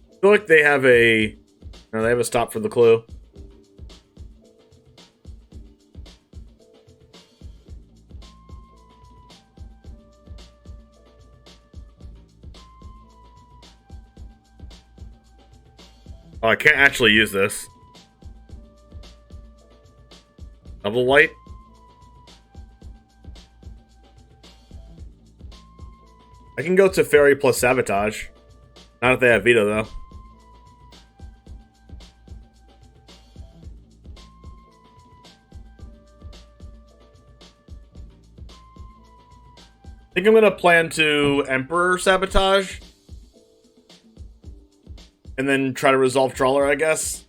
I feel like they have a... No, they have a stop for the clue. Oh, I can't actually use this. Double white? I can go to Fairy plus Sabotage. Not if they have Veto, though. I think I'm going to plan to Emperor Sabotage. And then try to resolve Trawler, I guess.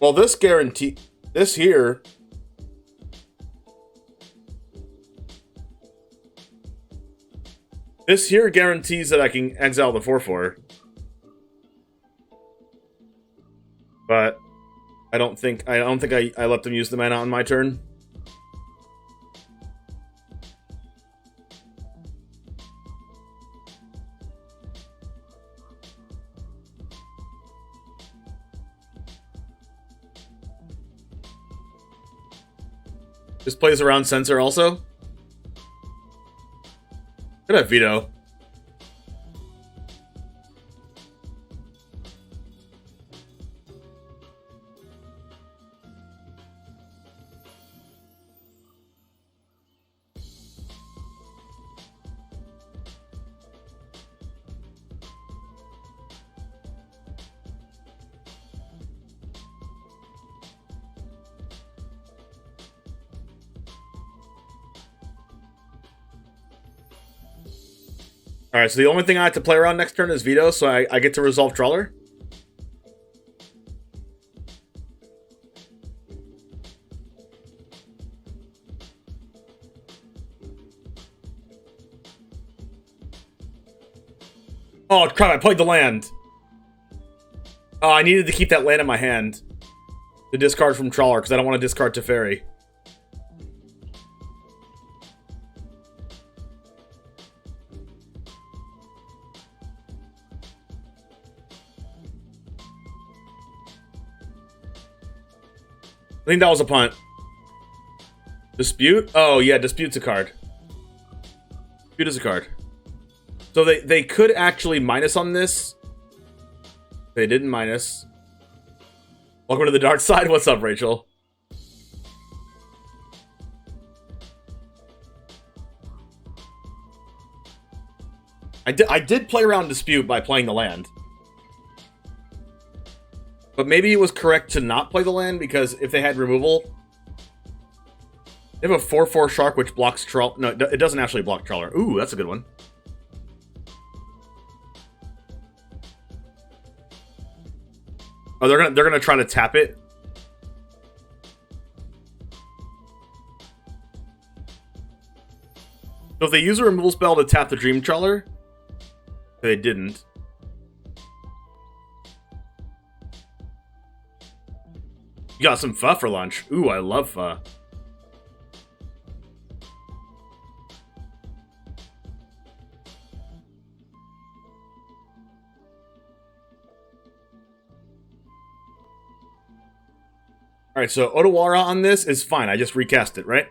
Well, this guarantee... This here... This here guarantees that I can exile the 4/4. But I don't think I let them use the mana on my turn. This plays around Censor also. Could have Veto. Alright, so the only thing I have to play around next turn is Veto, so I get to resolve Trawler. Oh, crap, I played the land. Oh, I needed to keep that land in my hand. To discard from Trawler, because I don't want to discard Teferi. I think that was a punt. Dispute? Oh, yeah, Dispute's a card. Dispute is a card. So they could actually minus on this. They didn't minus. Welcome to the dark side. What's up, Rachel? I did play around Dispute by playing the land. But maybe it was correct to not play the land, because if they had removal... They have a 4/4 Shark which blocks Trawler. No, it doesn't actually block Trawler. Ooh, that's a good one. Oh, they're gonna try to tap it. So if they use a removal spell to tap the Dream Trawler, they didn't. You got some pho for lunch. Ooh, I love pho. Alright, so Otawara on this is fine. I just recast it, right?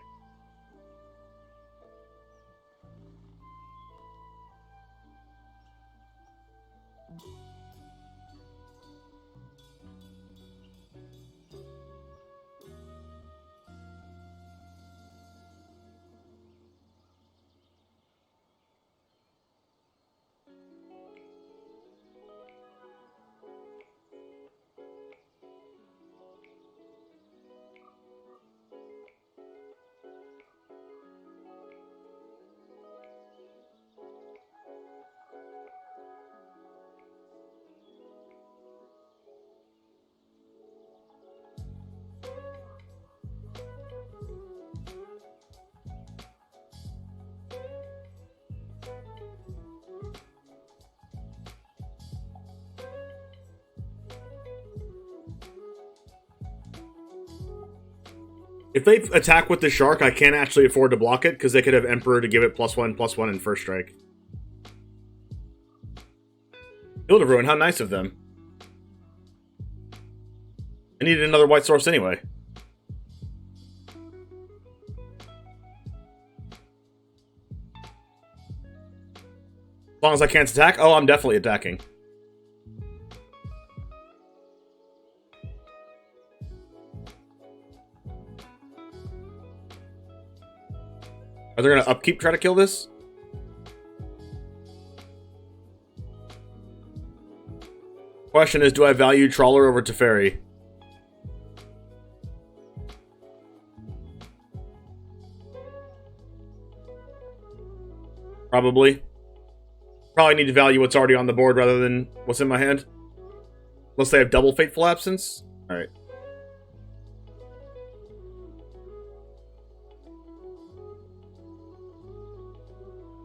If they attack with the Shark, I can't actually afford to block it, because they could have Emperor to give it +1/+1 in first strike. Field of Ruin, how nice of them. I needed another white source anyway. As long as I can't attack? Oh, I'm definitely attacking. Are they going to upkeep try to kill this? Question is, do I value Trawler over Teferi? Probably. Probably need to value what's already on the board rather than what's in my hand. Unless they have double Fateful Absence. Alright.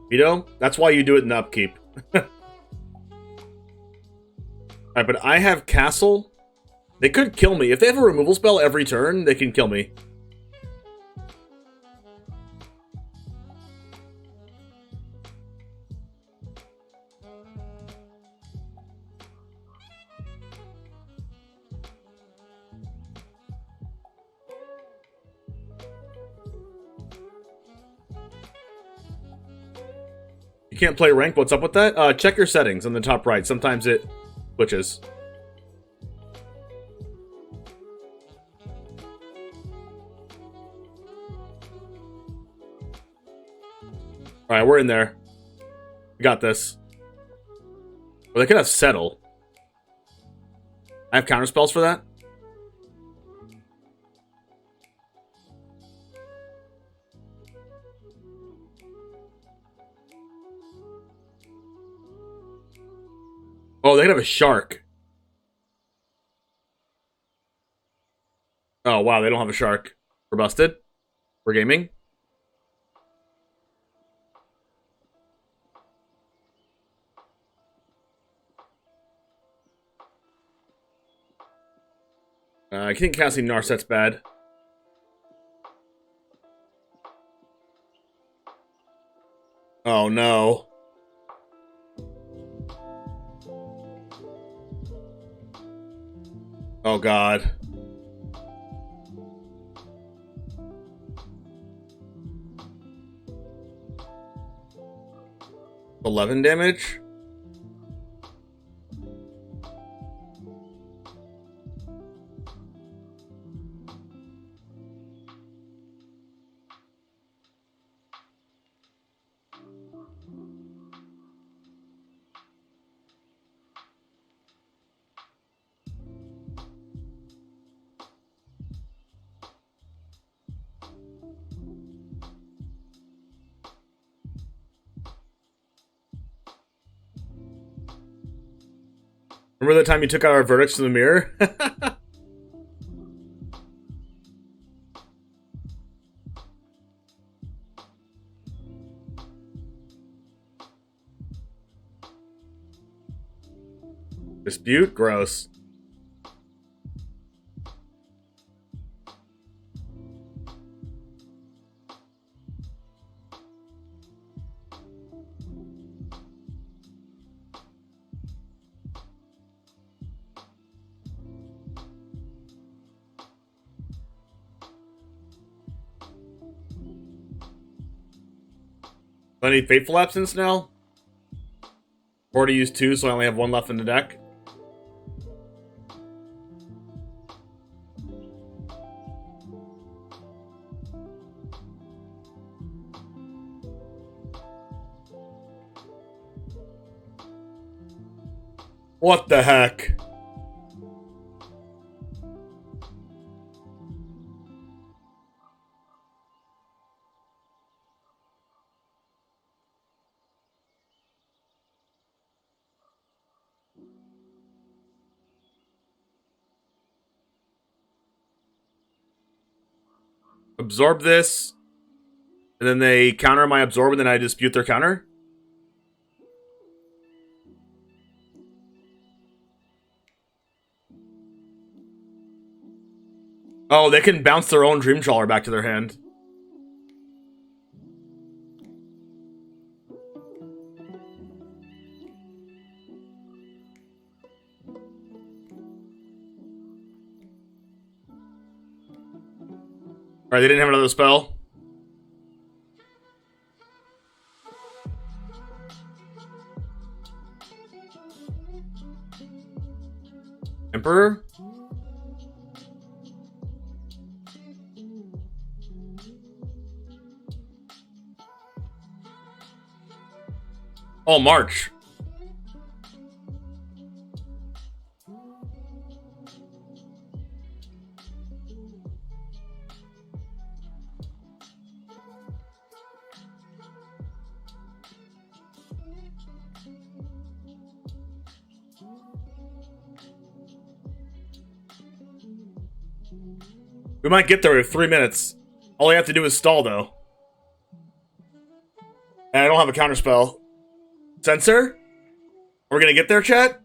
Veto? That's why you do it in the upkeep. Alright, but I have Castle. They could kill me. If they have a removal spell every turn, they can kill me. You can't play rank? What's up with that? Check your settings on the top right. Sometimes it glitches. Alright, we're in there. We got this. Well, they could have Settle. I have counterspells for that? Oh, they could have a shark. Oh, wow, they don't have a shark. We're busted. We're gaming. I think casting Narset's bad. Oh, no. Oh, God. $11 damage? Remember the time you took out our verdicts in the mirror? Dispute? Gross. I need Fateful Absence now? Already used 2, so I only have 1 left in the deck. What the heck? Absorb this, and then they counter my absorb, and then I dispute their counter? Oh, they can bounce their own Dream Trawler back to their hand. Alright, they didn't have another spell. Emperor? Oh, March. We might get there in 3 minutes. All I have to do is stall, though. And I don't have a counterspell. Censor? We're gonna get there, chat?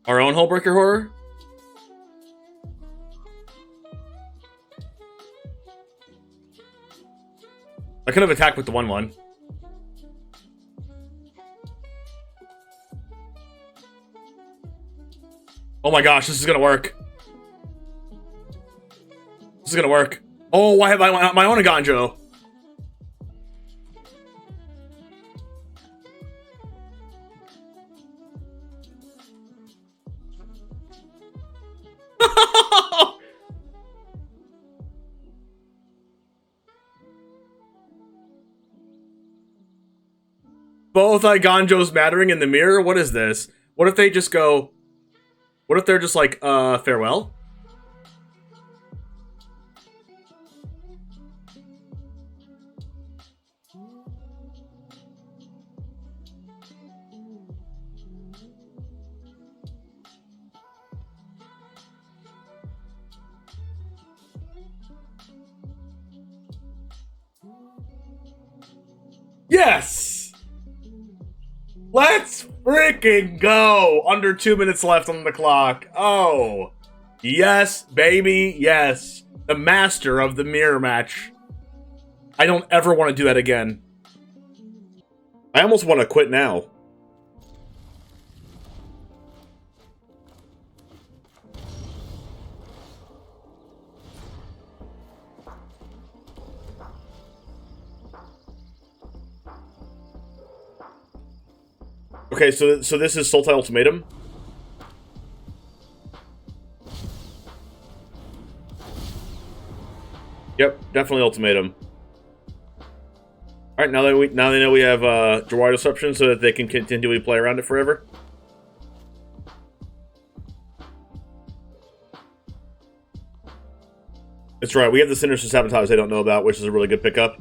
Our own Hullbreaker Horror? I could have attacked with the 1/1. Oh my gosh, this is gonna work. This is gonna work. Oh, I have my own Eiganjo. Both Eiganjos mattering in the mirror? What is this? What if they just go... What if they're just like, farewell? Yes! Let's freaking go! Under 2 minutes left on the clock. Oh. Yes, baby, yes. The master of the mirror match. I don't ever want to do that again. I almost want to quit now. Okay, so this is Sultai Ultimatum. Yep, definitely Ultimatum. All right, now they know we have Jwari Disruption, so that they can continually play around it forever. That's right. We have the Sinister Sabotage they don't know about, which is a really good pickup.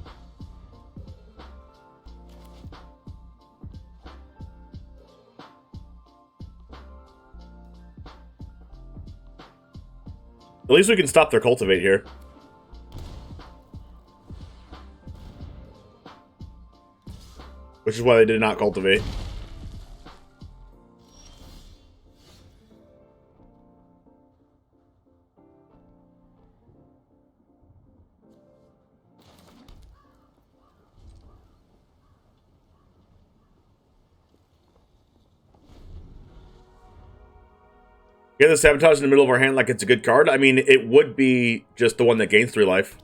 At least we can stop their Cultivate here. Which is why they did not Cultivate. Yeah, the Sabotage in the middle of our hand like it's a good card. I mean, it would be just the one that gains 3 life.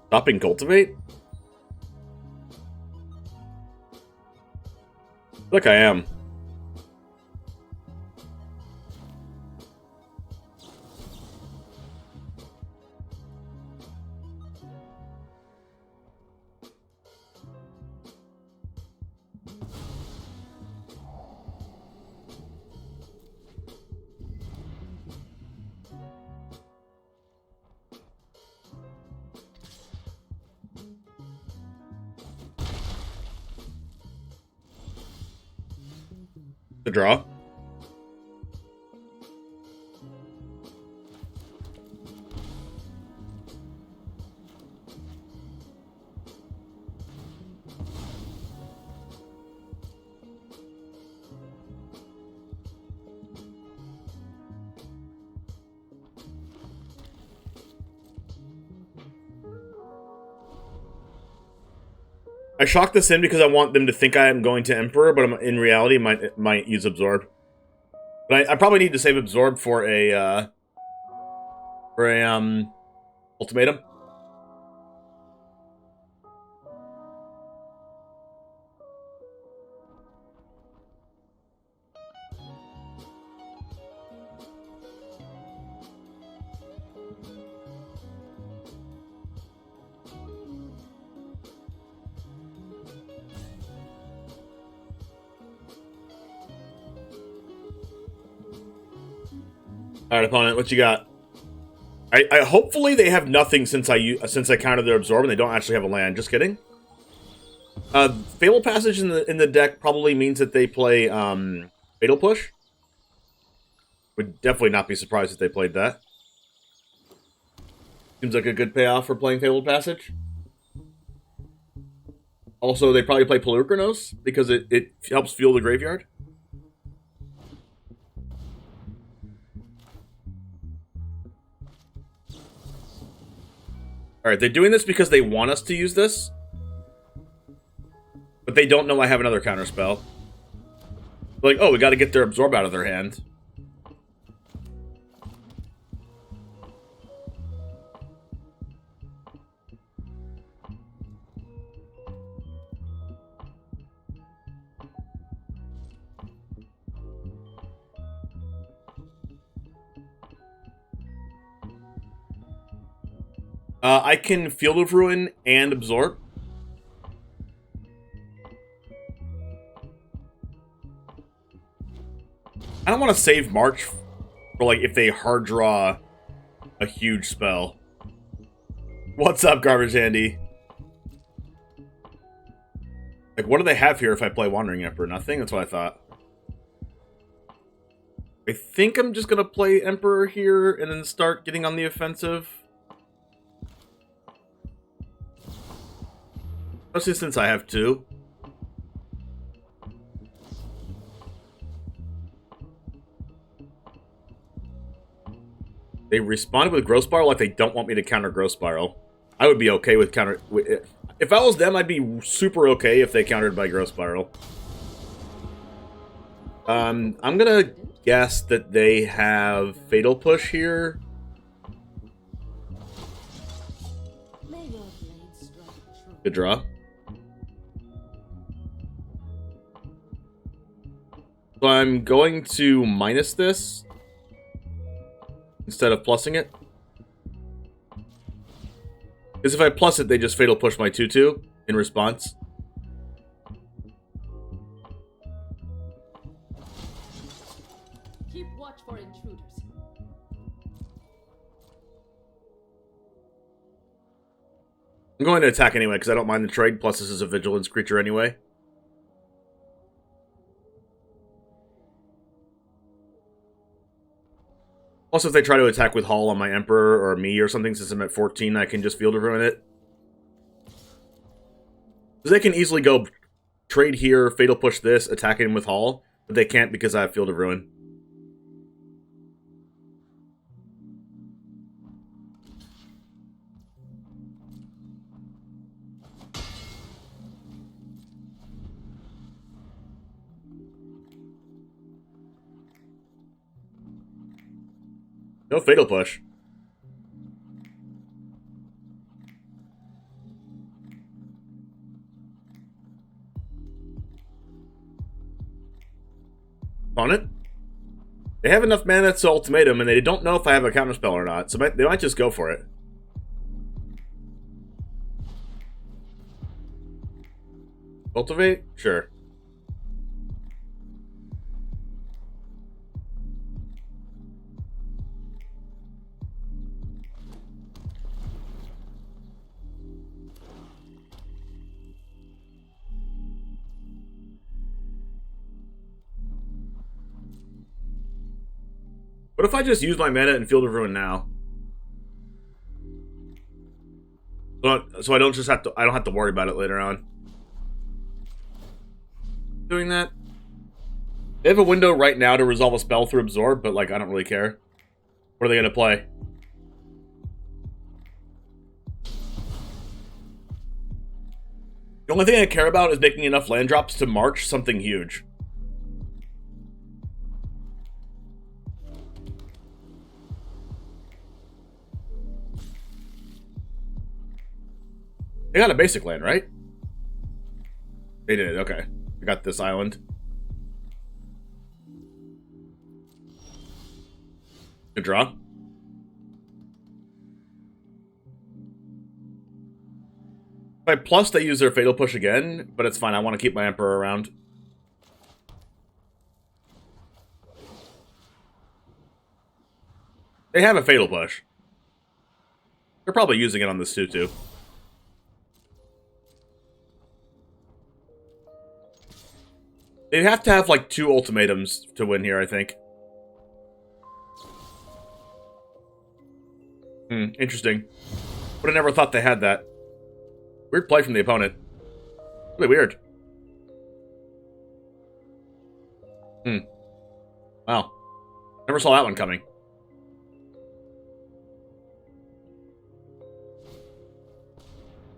Stopping Cultivate? Look, I am. The draw. I shocked this in because I want them to think I am going to Emperor, but in reality, might use Absorb. But I probably need to save Absorb for a Ultimatum. Alright, opponent, what you got? I hopefully they have nothing since I countered their Absorb and they don't actually have a land. Just kidding. Fatal Passage in the deck probably means that they play Fatal Push. Would definitely not be surprised if they played that. Seems like a good payoff for playing Fatal Passage. Also, they probably play Pelucranos because it helps fuel the graveyard. Alright, they're doing this because they want us to use this. But they don't know I have another counterspell. Like, oh, we gotta get their Absorb out of their hand. I can Field of Ruin and Absorb. I don't want to save March for, like, if they hard draw a huge spell. What's up, Garbage Andy? Like, what do they have here if I play Wandering Emperor? Nothing? That's what I thought. I think I'm just going to play Emperor here and then start getting on the offensive. Especially since I have two. They responded with Growth Spiral like they don't want me to counter Growth Spiral. I would be okay with counter... If I was them, I'd be super okay if they countered by Growth Spiral. I'm gonna guess that they have Fatal Push here. Good draw. So I'm going to minus this instead of plussing it. Because if I plus it, they just Fatal Push my 2/2 in response. Keep watch for intruders. I'm going to attack anyway, because I don't mind the trade, plus this is a Vigilance creature anyway. Also, if they try to attack with Hall on my Emperor or me or something, since I'm at 14, I can just Field of Ruin it. Because they can easily go trade here, Fatal Push this, attack him with Hall, but they can't because I have Field of Ruin. No Fatal Push. Opponent? They have enough mana to Ultimatum, and they don't know if I have a counterspell or not, so they might just go for it. Cultivate? Sure. What if I just use my mana and Field of Ruin now? So I don't just have to. I don't have to worry about it later on. Doing that. They have a window right now to resolve a spell through Absorb, but like I don't really care. What are they gonna play? The only thing I care about is making enough land drops to march something huge. They got a basic land, right? They did, okay. I got this island. Good draw. If I plus, they use their Fatal Push again, but it's fine. I want to keep my Emperor around. They have a Fatal Push. They're probably using it on this too. They'd have to have, like, 2 ultimatums to win here, I think. Interesting. Would have never thought they had that. Weird play from the opponent. Really weird. Wow. Never saw that one coming.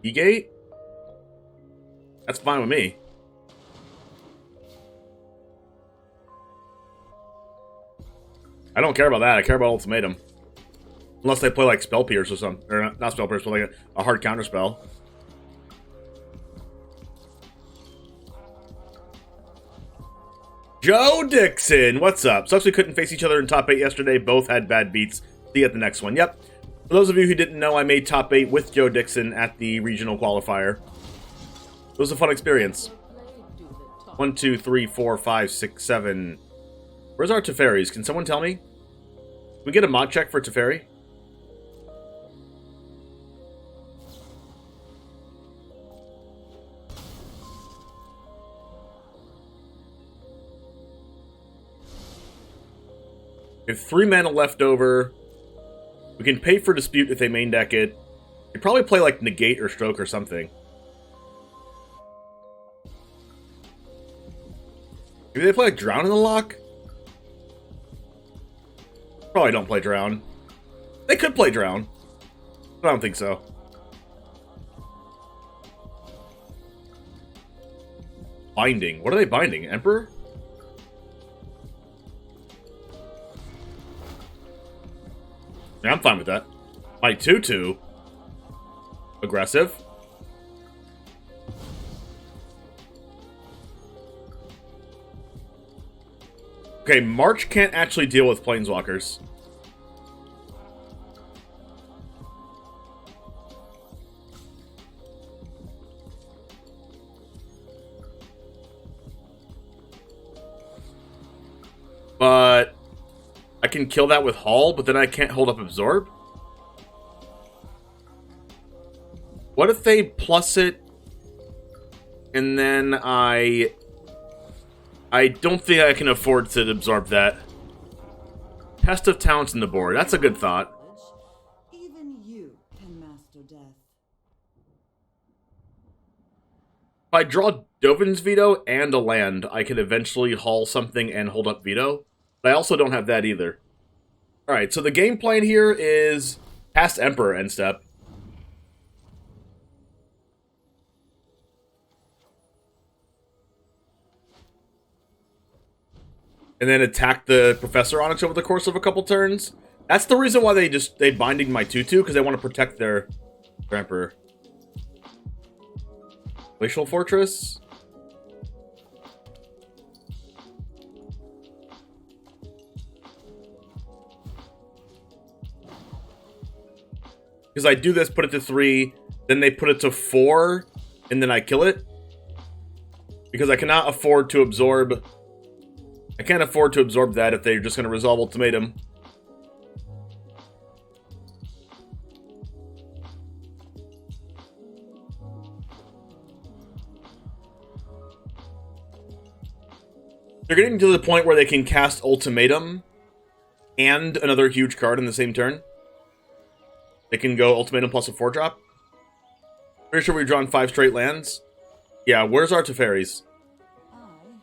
E-Gate? That's fine with me. I don't care about that. I care about Ultimatum. Unless they play like Spell Pierce or something. Or not Spell Pierce, but like a hard counter spell. Joe Dixon, what's up? Sucks we couldn't face each other in top 8 yesterday. Both had bad beats. See you at the next one. Yep. For those of you who didn't know, I made top 8 with Joe Dixon at the regional qualifier. It was a fun experience. 1, 2, 3, 4, 5, 6, 7. Where's our Teferis? Can someone tell me? Can we get a mod check for Teferi? We have 3 mana left over. We can pay for Dispute if they main deck it. They probably play like Negate or Stroke or something. Maybe they play like Drown in the lock? Probably don't play Drown. They could play Drown. But I don't think so. Binding. What are they binding? Emperor? Yeah, I'm fine with that. My 2/2. Aggressive. Okay, March can't actually deal with Planeswalkers. But I can kill that with Haul, but then I can't hold up Absorb? What if they plus it, and then I don't think I can afford to absorb that. Test of Talents in the board. That's a good thought. Even you can master death. If I draw Dovin's Veto and a land, I can eventually haul something and hold up Veto. But I also don't have that either. Alright, so the game plan here is past Emperor end step. And then attack the Professor Onyx over the course of a couple turns. That's the reason why they binding my 2/2, because they want to protect their Emperor. Glacial Fortress. Because I do this, put it to 3, then they put it to 4, and then I kill it. Because I cannot afford to absorb... I can't afford to absorb that if they're just going to resolve Ultimatum. They're getting to the point where they can cast Ultimatum and another huge card in the same turn. They can go Ultimatum plus a 4-drop. Pretty sure we've drawn 5 straight lands. Yeah, where's our Teferis?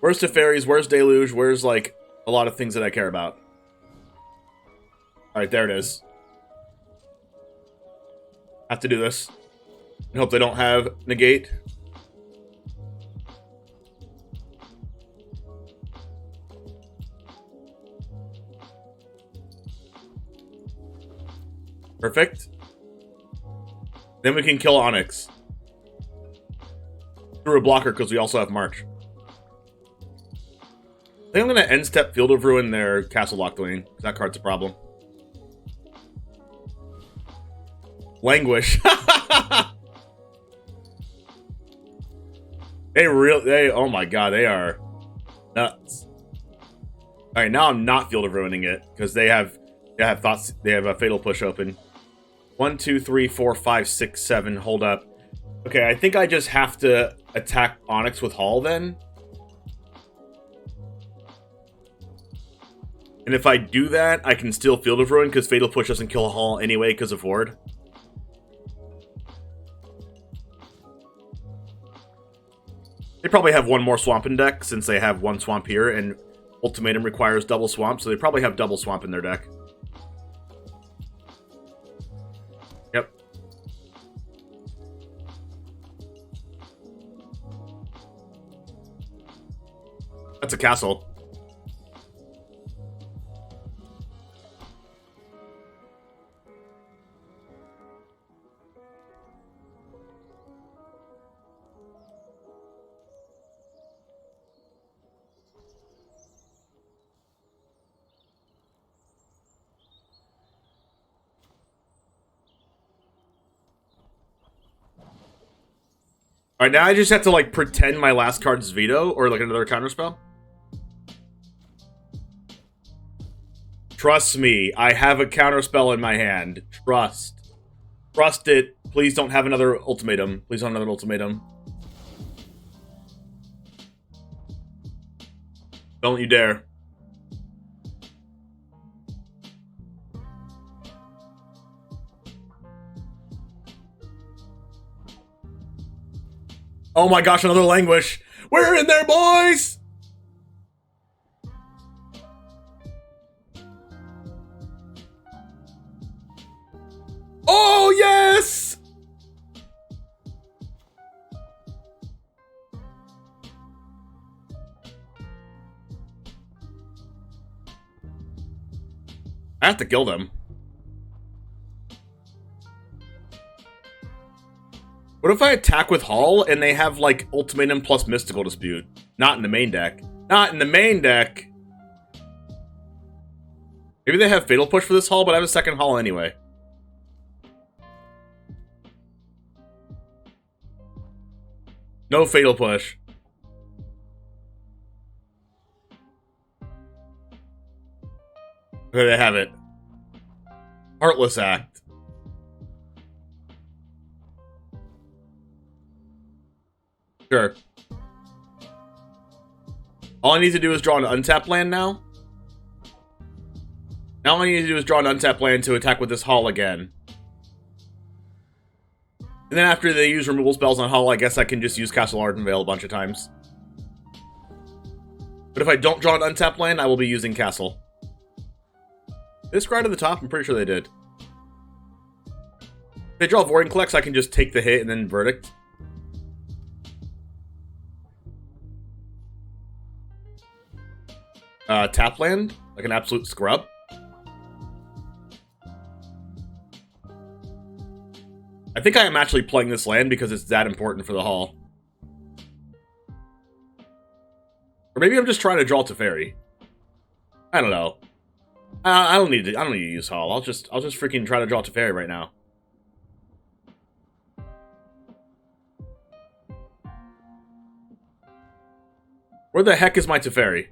Where's Teferis? Where's Deluge? Where's, like, a lot of things that I care about? Alright, there it is. Have to do this. And hope they don't have Negate. Perfect. Then we can kill Onyx. Through a blocker, because we also have March. I think I'm going to end step Field of Ruin their Castle Lockdwing. That card's a problem. Languish. Oh my god, they are nuts. Alright, now I'm not Field of Ruining it, because they have thoughts, they have a Fatal Push open. 1, 2, 3, 4, 5, 6, 7, hold up. Okay, I think I just have to attack Onyx with Haul then. And if I do that, I can still Field of Ruin, because Fatal Push doesn't kill a Haul anyway, because of Ward. They probably have one more swamp in deck, since they have one swamp here, and Ultimatum requires double swamp, so they probably have double swamp in their deck. Yep. That's a castle. Alright, now I just have to, like, pretend my last card's Veto, or, like, another counterspell. Trust me, I have a counterspell in my hand. Trust. Trust it. Please don't have another ultimatum. Please don't have another ultimatum. Don't you dare. Oh my gosh, another languish. We're in there, boys! Oh, yes! I have to kill them. What if I attack with Hull and they have, like, Ultimatum plus Mystical Dispute? Not in the main deck. Not in the main deck! Maybe they have Fatal Push for this Hull, but I have a second Hull anyway. No Fatal Push. Okay, they have it. Heartless Act. Sure. All I need to do is draw an untapped land now. Now all I need to do is draw an untapped land to attack with this Hull again. And then after they use removal spells on Hull, I guess I can just use Castle Ardenvale a bunch of times. But if I don't draw an untapped land, I will be using Castle. Did they scry to the top? I'm pretty sure they did. If they draw Voiding Collects, I can just take the hit and then Verdict. Tap land? Like an absolute scrub? I think I am actually playing this land because it's that important for the Hall. Or maybe I'm just trying to draw Teferi. I don't know. I don't need to use Hall. I'll just freaking try to draw Teferi right now. Where the heck is my Teferi?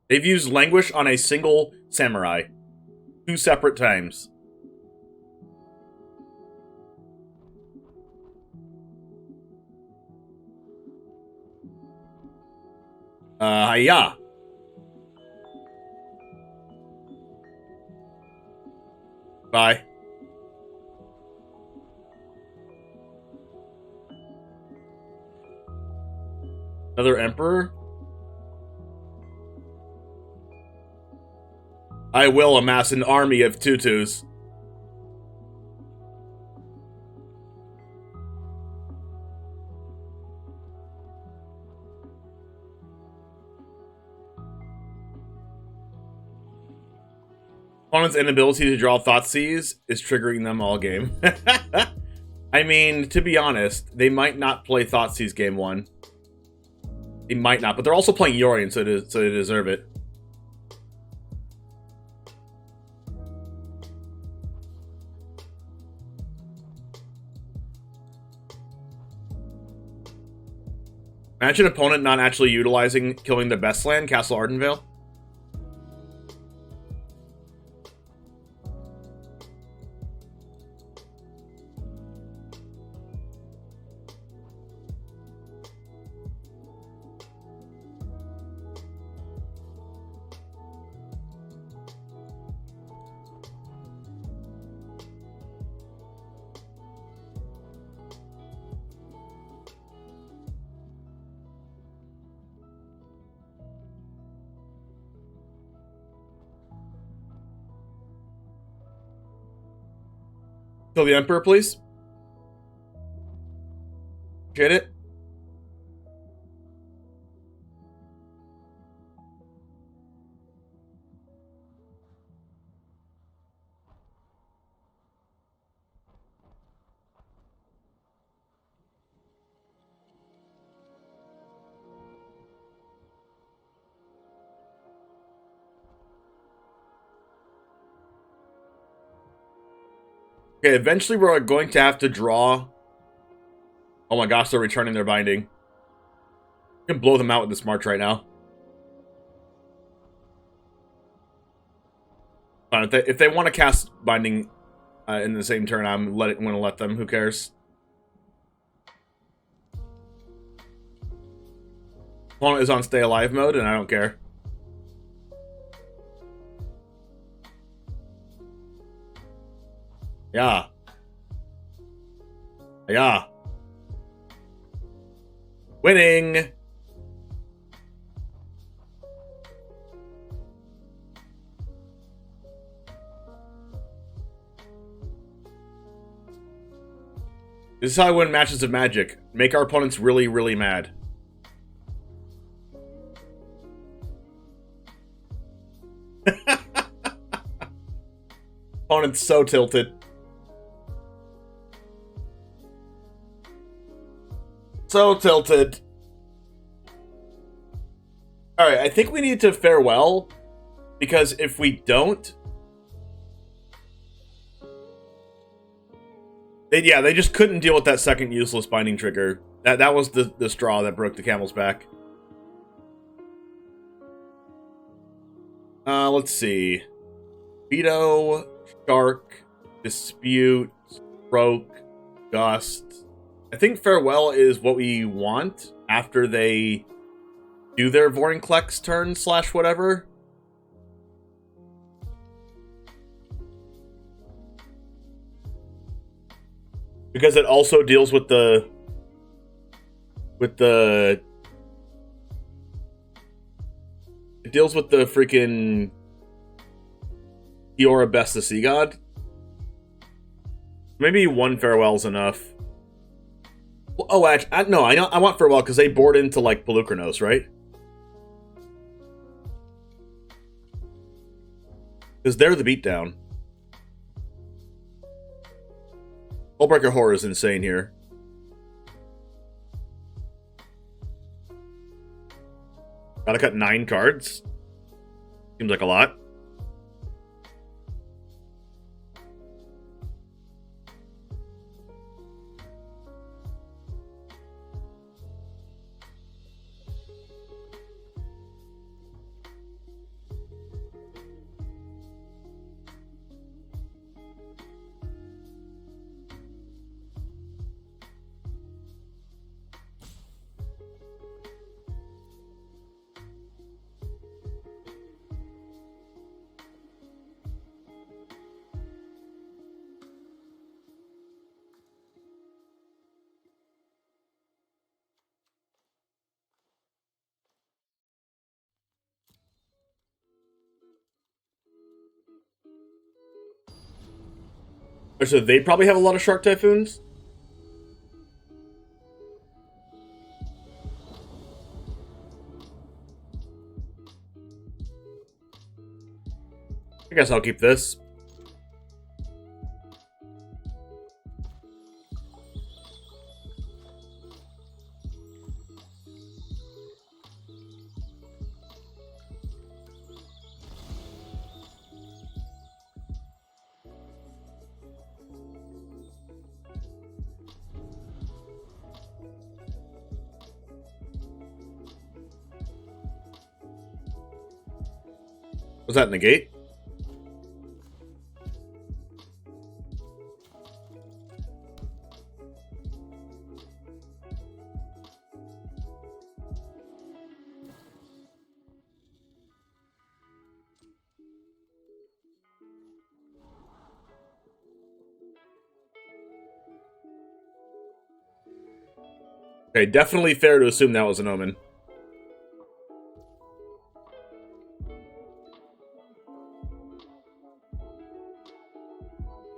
They've used Languish on a single Samurai. 2 separate times. Yeah. Bye. Another Emperor? I will amass an army of tutus. Opponent's inability to draw Thoughtseize is triggering them all game. I mean, to be honest, they might not play Thoughtseize game 1. They might not, but they're also playing Yorion, so they deserve it. Imagine opponent not actually utilizing killing the best land, Castle Ardenvale. Kill the Emperor, please. Get it? Okay, eventually we're going to have to draw. Oh my gosh, they're returning their binding. You can blow them out with this march right now. Fine, if they want to cast binding in the same turn, I'm going to let them. Who cares? Opponent is on stay alive mode, and I don't care. Yeah. Yeah. Winning! This is how I win matches of Magic. Make our opponents really, really mad. Opponent's so tilted. So tilted. Alright, I think we need to farewell. Because if we don't... They just couldn't deal with that second useless binding trigger. That was the straw that broke the camel's back. Let's see. Veto, Shark, Dispute, Stroke, Gust. I think Farewell is what we want after they do their Vorinclex turn / whatever. Because it also deals with the... It deals with the freaking... Eora Best the Sea God. Maybe one Farewell's enough. Oh, actually, no, I want Farewell because they board into, like, Pelucranos, right? Because they're the beatdown. Hullbreaker Horror is insane here. Gotta cut 9 cards. Seems like a lot. So they probably have a lot of Shark Typhoons? I guess I'll keep this. Was that negate? Okay, definitely fair to assume that was an omen.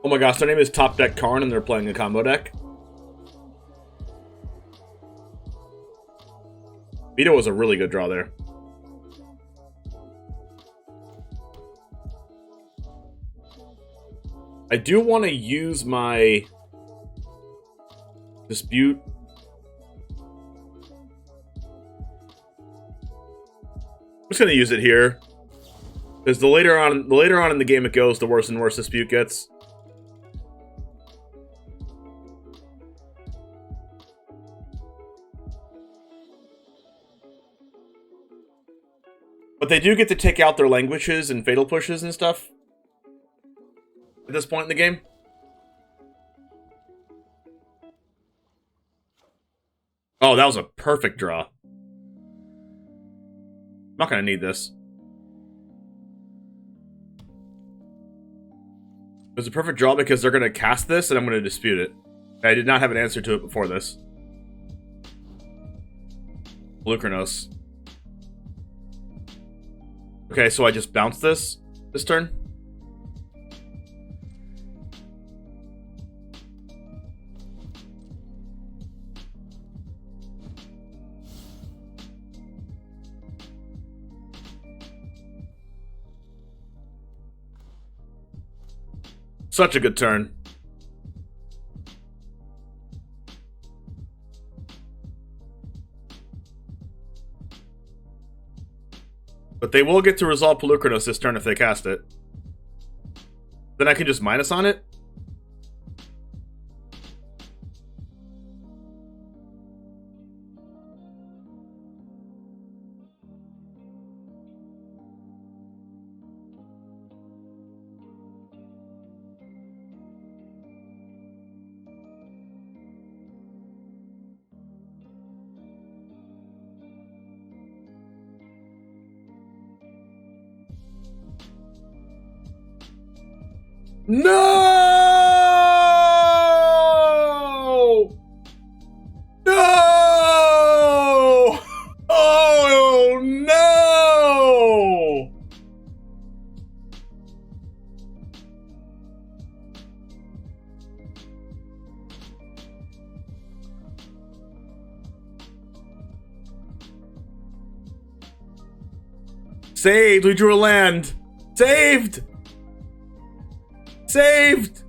Oh my gosh, their name is Top Deck Karn and they're playing a combo deck. Veto was a really good draw there. I do want to use my Dispute. I'm just going to use it here. Because the later on in the game it goes, the worse and worse Dispute gets. But they do get to take out their languishes and fatal pushes and stuff at this point in the game. Oh, that was a perfect draw. I'm not going to need this. It was a perfect draw because they're going to cast this and I'm going to dispute it. I did not have an answer to it before this. Lucranos. Okay, so I just bounce this turn. Such a good turn. But they will get to resolve Pelucranos this turn if they cast it. Then I can just minus on it. No! No! Oh, no! Saved! We drew a land! Saved! Saved!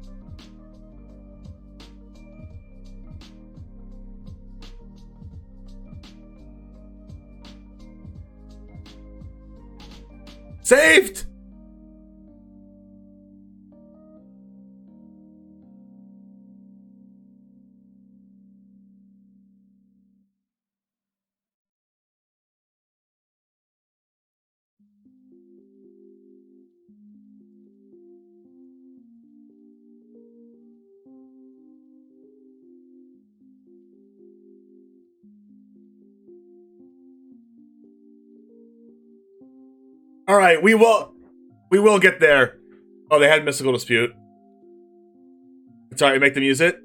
Saved! All right, we will get there. Oh, they had mystical dispute. Sorry, make them use it.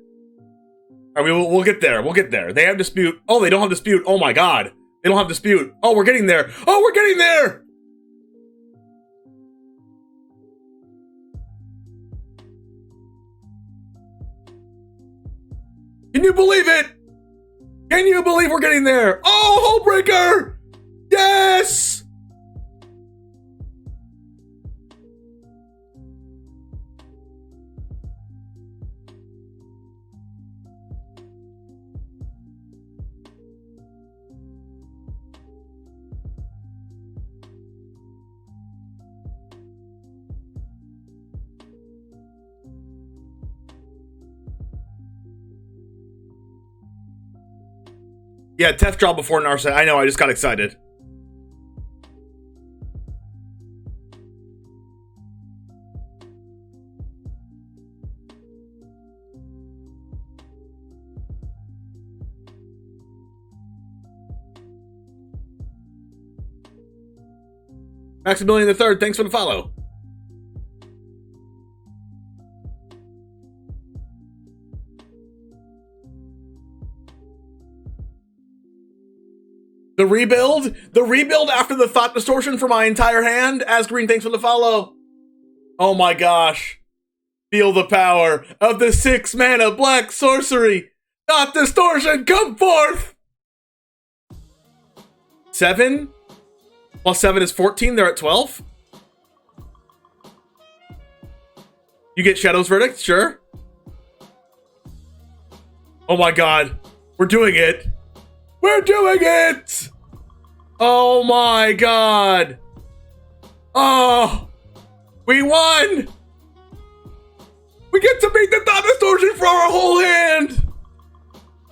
All right, we'll get there. We'll get there. They have dispute. Oh, they don't have dispute. Oh my god, they don't have dispute. Oh, we're getting there. Oh, we're getting there. Can you believe it? Can you believe we're getting there? Oh, Hullbreaker! Yes! Yeah, Tef draw before Narset. I know, I just got excited. Maximilian the Third, thanks for the follow. The rebuild after the thought distortion for my entire hand. Asgreen, thanks for the follow. Oh my gosh. Feel the power of the 6 mana black sorcery. Thought distortion, come forth. 7 plus 7 is 14. They're at 12. You get Shadow's Verdict, sure. Oh my god. We're doing it. We're doing it! Oh my god! Oh! We won! We get to beat the Thought Distortion for our whole hand!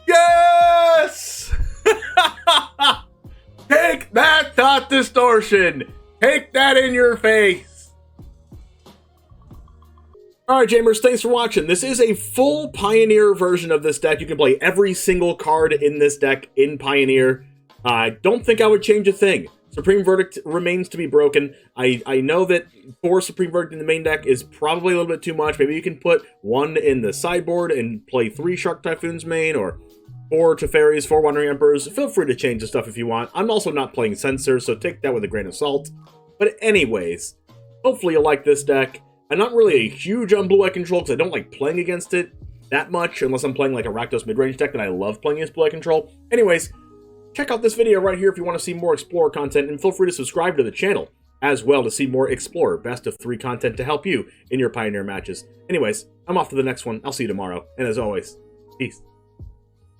Yes! Take that, Thought Distortion! Take that in your face! Alright, Jamers, thanks for watching. This is a full Pioneer version of this deck. You can play every single card in this deck in Pioneer. I don't think I would change a thing. Supreme Verdict remains to be broken. I know that 4 Supreme Verdict in the main deck is probably a little bit too much. Maybe you can put 1 in the sideboard and play 3 Shark Typhoons main, or 4 Teferis, 4 Wandering Emperors. Feel free to change the stuff if you want. I'm also not playing Censor, so take that with a grain of salt. But anyways, hopefully you'll like this deck. I'm not really a huge on blue-eye control because I don't like playing against it that much, unless I'm playing like a Rakdos mid-range deck, then I love playing against blue-eye control. Anyways, check out this video right here if you want to see more Explorer content, and feel free to subscribe to the channel as well to see more Explorer Best of 3 content to help you in your Pioneer matches. Anyways, I'm off to the next one. I'll see you tomorrow, and as always, peace.